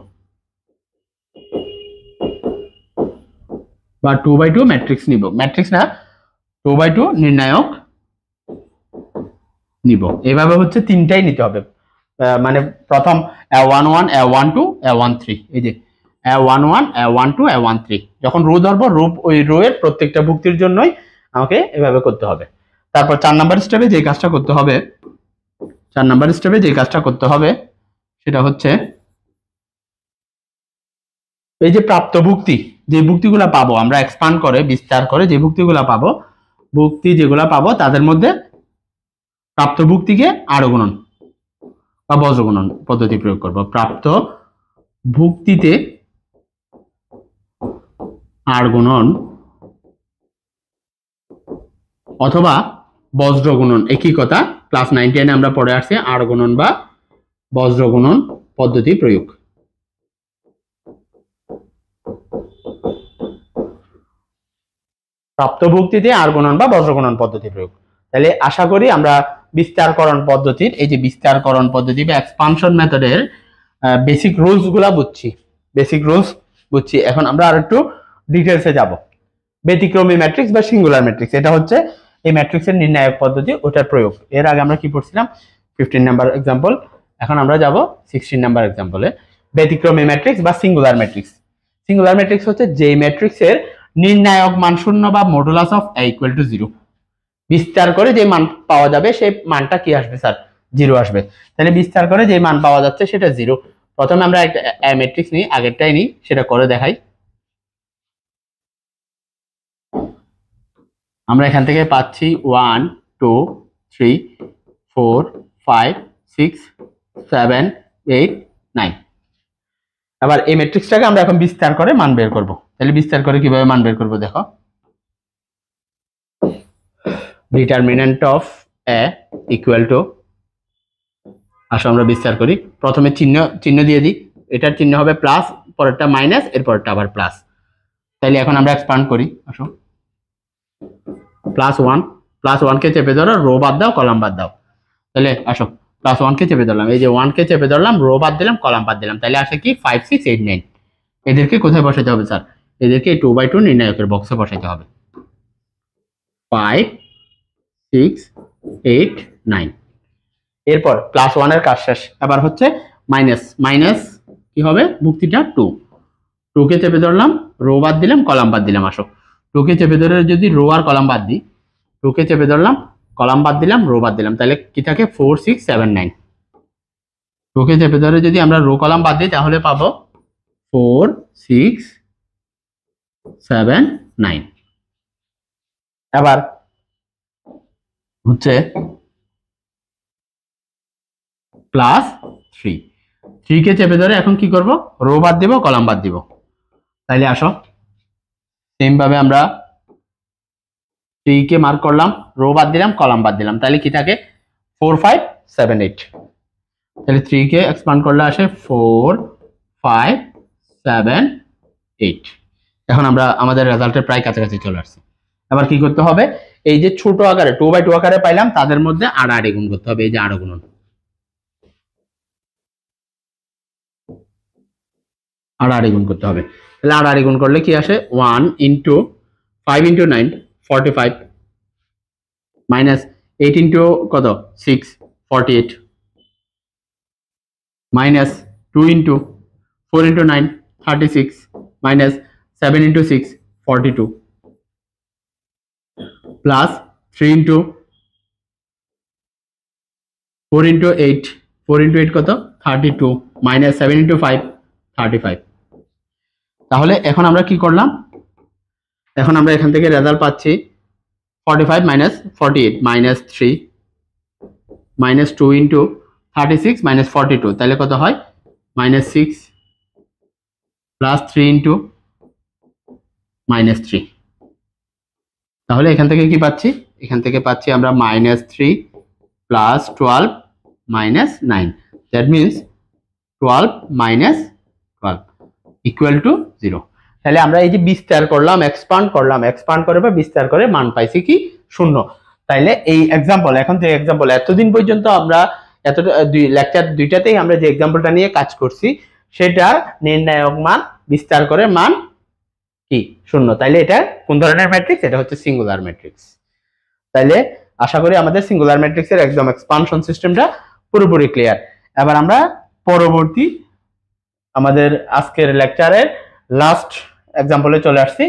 S1: বা 2/2 ম্যাট্রিক্স নিব, ম্যাট্রিক্স না 2/2 নির্ণায়ক নিব। এভাবে হচ্ছে তিনটাই নিতে হবে। মানে প্রথম A11 A12 A13, এই যে A11 A12 A13, যখন রো ধরবো ওই রো এর প্রত্যেকটা ভুক্তির জন্যই আমাকে এভাবে করতে হবে। তারপর 4 নাম্বার স্টেপে যে কাজটা করতে হবে, 4 নাম্বার স্টেপে যে কাজটা করতে হবে সেটা হচ্ছে এই যে প্রাপ্ত ভুক্তি, যে ভুক্তিগুলো পাবো আমরা এক্সপান্ড করে বিস্তার করে, যে ভুক্তিগুলো পাবো, ভুক্তি যেগুলো পাবো তাদের মধ্যে প্রাপ্ত ভুক্তিকে আরো গুণন বা বজ্রগুণন পদ্ধতি প্রয়োগ করব। প্রাপ্ত ভুক্তিতে আর গুণন অথবা বজ্র গুণন, একই কথা, ক্লাস 9 10 আমরা পড়ে আসছি আর গুণন বা বজ্র গুণন পদ্ধতি প্রয়োগ। প্রাপ্ত ভুক্তিতে আর গুণন বা বজ্র গুণন পদ্ধতি প্রয়োগ। তাহলে আশা করি আমরা বিস্তারকরণ পদ্ধতির, এই যে বিস্তারকরণ পদ্ধতি বা এক্সপানশন মেথডের বেসিক রুলস গুলা বুঝছি, বেসিক রুলস বুঝছি। এখন আমরা আর একটু ডিটেলসে যাব। ব্যতিক্রমী ম্যাট্রিক্স বা সিঙ্গুলার ম্যাট্রিক্স, এটা হচ্ছে এই ম্যাট্রিক্সের নির্ণায়ক পদ্ধতি, ওটার প্রয়োগ। এর আগে আমরা কি পড়ছিলাম? 15 নাম্বার एग्जांपल। এখন আমরা যাব 16 নাম্বার एग्जांपल-এ। ব্যতিক্রমী ম্যাট্রিক্স বা সিঙ্গুলার ম্যাট্রিক্স। সিঙ্গুলার ম্যাট্রিক্স হচ্ছে যে ম্যাট্রিক্সের নির্ণায়ক মান শূন্য বা মডুলাস অফ a = 0, বিস্তার করে যে মান পাওয়া যাবে সেই মানটা কি আসবে স্যার? 0 আসবে। তাহলে বিস্তার করে যে মান পাওয়া যাচ্ছে সেটা 0। প্রথমে আমরা একটা ম্যাট্রিক্স নিই, আগেরটাই নিই, সেটা করে দেখাই। আমরা এখান থেকে পাচ্ছি 1 2 3 4 5 6 7 8 9। আবার এই ম্যাট্রিক্সটাকে আমরা এখন বিস্তার করে মান বের করব। তাহলে বিস্তার করে কিভাবে মান বের করব দেখো। Determinant of a equal to, আসো আমরা বিস্তার করি। প্রথমে চিহ্ন দিয়ে দিই, এটার চিহ্ন হবে প্লাস, পরেরটা মাইনাস, এরপরটা আবার প্লাস। তাহলে এখন আমরা এক্সপান্ড করি, আসো। +1 কে চেপে ধরো, রো বাদ দাও, কলাম বাদ দাও। তাহলে আসো +1 কে চেপে ধরলাম, এই যে 1 কে চেপে ধরলাম, রো বাদ দিলাম, কলাম বাদ দিলাম, তাহলে আসে কি 5 6 8 9। এদেরকে কোথায় বসাতে হবে স্যার? এদেরকে 2/2 নির্ণায়কের বক্সে বসাতে হবে। 5 6 8 9। এরপর +1 এর কাজ শেষ, এবার হচ্ছে মাইনাস কি হবে? ভুক্তিটা 2, 2 কে চেপে ধরলাম, রো বাদ দিলাম, কলাম বাদ দিলাম। আসো 2 কে চেপে ধরে যদি রো আর কলাম বাদ দিই, 2 কে চেপে ধরলাম, কলাম বাদ দিলাম, রো বাদ দিলাম, তাহলে কি থাকে 4 6 7 9। 2 কে চেপে ধরে যদি আমরা রো কলাম বাদ দিই তাহলে পাবো 4 6 7 9। এবার হচ্ছে প্লাস 3, 3 কে চেপে ধরে এখন কি করব, রো বাদ দিব, কলাম বাদ দিব। তাইলে আসো সেম ভাবে আমরা 3 কে মার্ক করলাম, রো বাদ দিলাম, কলাম বাদ দিলাম, তাহলে কি থাকে 4 5 7 8। তাহলে 3 কে এক্সপ্যান্ড করলে আসে 4 5 7 8। এখন আমরা আমাদের রেজাল্টের প্রায় কাছাকাছি চলে আসছি। এবার কি করতে হবে, এই যে ছোট আকারে 2/2 আকারে পাইলাম তাদের মধ্যে আড়াআড়ি গুণ করতে হবে। এই যে আড়া গুণন, আড়াআড়ি গুণ করতে হবে। তাহলে আড়াআড়ি গুণ করলে কি আসে 1 ইন্টু 5 ইন্টু 9 45 মাইনাস 8 ইন্টু কত 6 48 minus 2 into 4 into 9 36 minus 7 into 6 42 plus 3 into 4 into 8, 4 into 8 কত 32 মাইনাস 7 ইন্টু 5 35। তাহলে এখন আমরা কি করলাম, এখন আমরা এখান থেকে রেজাল্ট পাচ্ছি 45 minus 48 minus 3 minus 2 into 36 minus 42, তাহলে কত হয় মাইনাস 6 প্লাস 3 ইন্টু মাইনাস 3। তাহলে এখান থেকে কি পাচ্ছি, এখান থেকে পাচ্ছি আমরা minus 3 plus 12 minus 9, that means 12 minus 12 equal to 0। তাহলে আমরা এই যে বিস্তার করলাম, এক্সপান্ড করলাম, এক্সপান্ড করে বা বিস্তার করে মান পাইছি কি 0। তাইলে এই এক্সাম্পল, এখন যে এক্সাম্পল এতদিন পর্যন্ত আমরা এতটা লেকচার দুইটাতেই আমরা যে এক্সাম্পলটা নিয়ে কাজ করছি সেটা নির্ণায়ক মান বিস্তার করে মান কি 0। তাইলে এটা কোন ধরনের ম্যাট্রিক্স, এটা হচ্ছে সিঙ্গুলার ম্যাট্রিক্স। তাইলে আশা করি আমাদের সিঙ্গুলার ম্যাট্রিক্সের একদম এক্সপানশন সিস্টেমটা পুরোপুরি ক্লিয়ার। এবার আমরা পরবর্তী আমাদের আজকের লেকচারের লাস্ট এক্সাম্পলে চলে আসছি।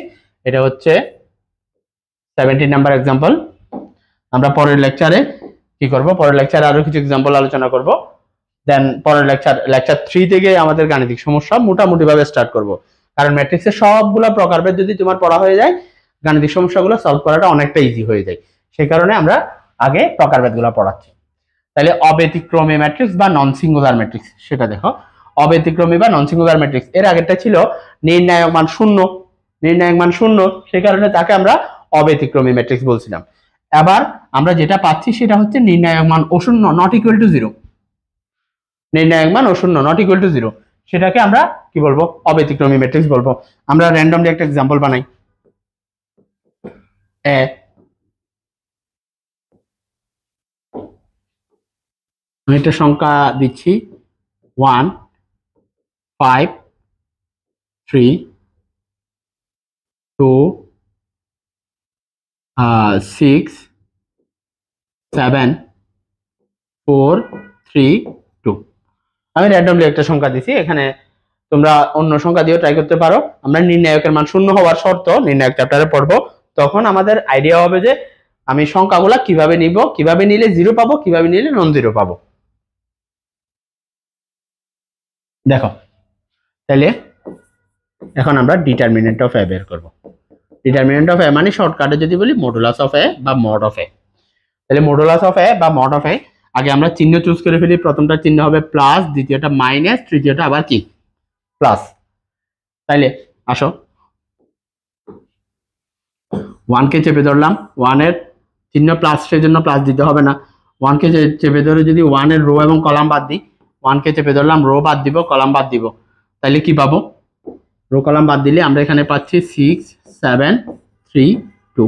S1: এটা হচ্ছে 17 নাম্বার এক্সাম্পল। আমরা পরের লেকচারে কি করব, পরের লেকচারে আরো কিছু এক্সাম্পল আলোচনা করব, দেন পরের লেকচার 3 থেকে আমাদের গাণিতিক সমস্যা মোটামুটি ভাবে স্টার্ট করব। কারণ ম্যাট্রিক্সের সবগুলো প্রকারভেদ যদি তোমার পড়া হয়ে যায় গাণিতিক সমস্যাগুলো সলভ করাটা অনেকটা ইজি হয়ে যায়, সেই কারণে আমরা আগে প্রকারভেদগুলো পড়াচ্ছি। তাহলে অব্যতিক্রমী ম্যাট্রিক্স বা নন সিঙ্গুলার ম্যাট্রিক্স সেটা দেখো। অব্যতিক্রমী বা নন সিঙ্গুলার ম্যাট্রিক্স, এর আগেরটা ছিল নির্ণায়ক মান 0, নির্ণায়ক মান 0, সেই কারণে তাকে আমরা অব্যতিক্রমী ম্যাট্রিক্স বলছিলাম। এবার আমরা যেটা পাচ্ছি সেটা হচ্ছে নির্ণায়ক মান অশূন্য, নট ইকুয়াল টু 0, নির্ণায়ক মান অশূন্য নট ইকুয়াল টু 0, সেটাকে আমরা কি বলবো, অব্যতিক্রমী ম্যাট্রিক্স বলবো। আমরা র্যান্ডমলি একটা এক্সাম্পল বানাই। আমি একটা সংখ্যা দিচ্ছি 1 5 3 2 6 7 4 3 2। আমি র্যান্ডমলি একটা সংখ্যা দিছি, এখানে তোমরা অন্য সংখ্যা দিয়েও ট্রাই করতে পারো। আমরা নির্ণায়কের মান 0 হওয়ার শর্ত নির্ণায়ক চ্যাপ্টারে পড়বো, তখন আমাদের আইডিয়া হবে যে আমি সংখ্যাগুলা কিভাবে নিব, কিভাবে নিলে 0 পাবো, কিভাবে নিলে নন 0 পাবো। দেখো তাহলে এখন আমরা ডিটারমিনেন্ট অফ এ বের করব। ডিটারমিনেন্ট অফ এ মানে শর্টকাটে যদি বলি মডুলাস অফ এ বা মড অফ এ। তাহলে মডুলাস অফ এ বা মড অফ এ, আগে আমরা চিহ্ন চুজ করে ফেলি। প্রথমটা চিহ্ন হবে প্লাস, দ্বিতীয়টা মাইনাস, তৃতীয়টা আবার কি প্লাস। তাইলে আসো 1 কে চেপে ধরলাম, 1 এর চিহ্ন প্লাস, সেই জন্য প্লাস দিতে হবে না। 1 কে চেপে ধরে যদি 1 এর রো এবং কলাম বাদ দিই, 1 কে চেপে ধরলাম, রো বাদ দিব, কলাম বাদ দিব, তাহলে কি পাবো, রো কলাম বাদ দিলে আমরা এখানে পাচ্ছি 6 7 3 2।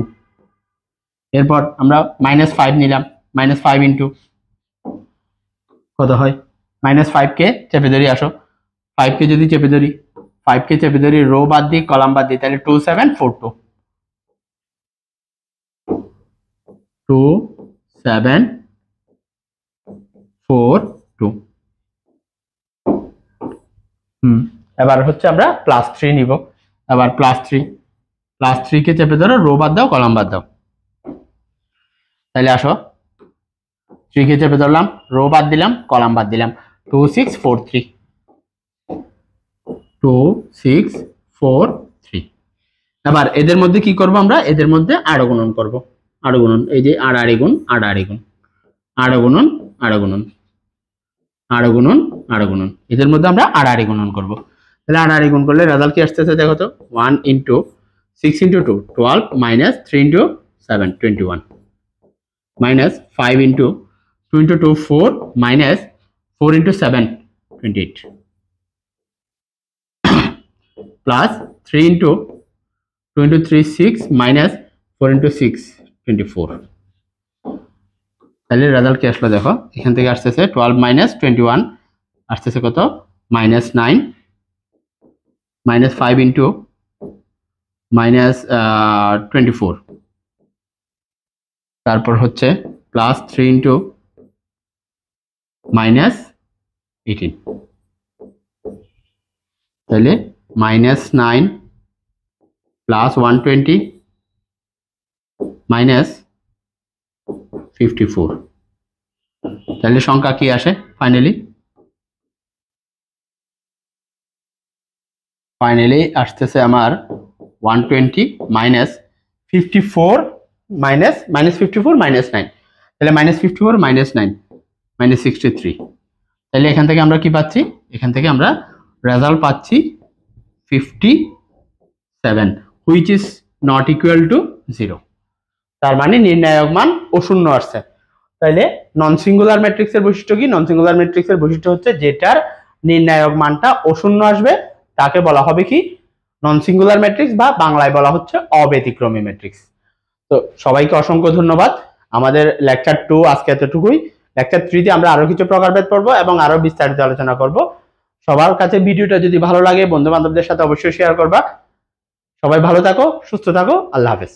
S1: এরপর আমরা -5 নিলাম, -5 ইন্টু কত হয় -5 কে চেপে ধরি। আসো 5 কে যদি চেপে ধরি, 5 কে চেপে ধরি, রো বাদ দিই, কলাম বাদ দিই, তাহলে 2 7 4 2 2 7 4 2। এবার হচ্ছে আমরা +3 নিব। এবার +3 কে চেপে ধরো, রো বাদ দাও, কলাম বাদ দাও। তাহলে আসো, 3 কে চেপে ধরলাম, রো বাদ দিলাম, কলাম বাদ দিলাম, 2 6 4 3, 2 6 4 3। এবার এদের মধ্যে কি করব আমরা? এদের মধ্যে আড় গুণন করব। আড় গুণন, এই যে আড়াআড়ি গুণ, আড়াআড়ি গুণ, আড় গুণন, আড় গুণন, আড় গুণন, আড় গুণন, এদের মধ্যে আমরা আড়াআড়ি গুণন করব। তাহলে আড়াআড়ি গুণ করলে রেজাল্ট কি আসতেছে দেখো তো, 1 × 6 × 2 12 - 3 × 7 21 -5 × 2 × 2 4 - 4 × 7 28 plus 3 × 2 × 3 6 - 4 × 6 24। তাহলে রেজাল্ট কি আসলো দেখো, এখান থেকে আসতেছে 12 - 21 আসতেছে কত, -9 -5 × -24, তারপর হচ্ছে +3 × -18। তাহলে -9 + 120 -54। তাহলে সংখ্যা কি আসে ফাইনালি আসতেছে আমার 120 - 54 -54 -9। তাহলে -54 -9 -63। তাহলে এখান থেকে আমরা কি পাচ্ছি? এখান থেকে আমরা রেজাল্ট পাচ্ছি 57, which is not equal to 0। তার মানে নির্ণায়ক মান অশূন্য আসছে। তাইলে নন সিঙ্গুলার ম্যাট্রিক্সের বৈশিষ্ট্য কি? নন সিঙ্গুলার ম্যাট্রিক্সের বৈশিষ্ট্য হচ্ছে যেটার নির্ণায়ক মানটা অশূন্য আসবে তাকে বলা হবে কি? নন সিঙ্গুলার ম্যাট্রিক্স, বা বাংলায় বলা হচ্ছে অব্যতিক্রমী ম্যাট্রিক্স। তো সবাইকে অসংখ্য ধন্যবাদ। আমাদের লেকচার 2 আজকে এতটুকুই। লেকচার 3 তে আমরা আরো কিছু প্রকারভেদ পড়বো এবং আরো বিস্তারিত আলোচনা করব। সবার কাছে ভিডিওটা যদি ভালো লাগে বন্ধু বান্ধবদের সাথে অবশ্যই শেয়ার করবা। সবাই ভালো থাকো, সুস্থ থাকো, আল্লাহ হাফেজ।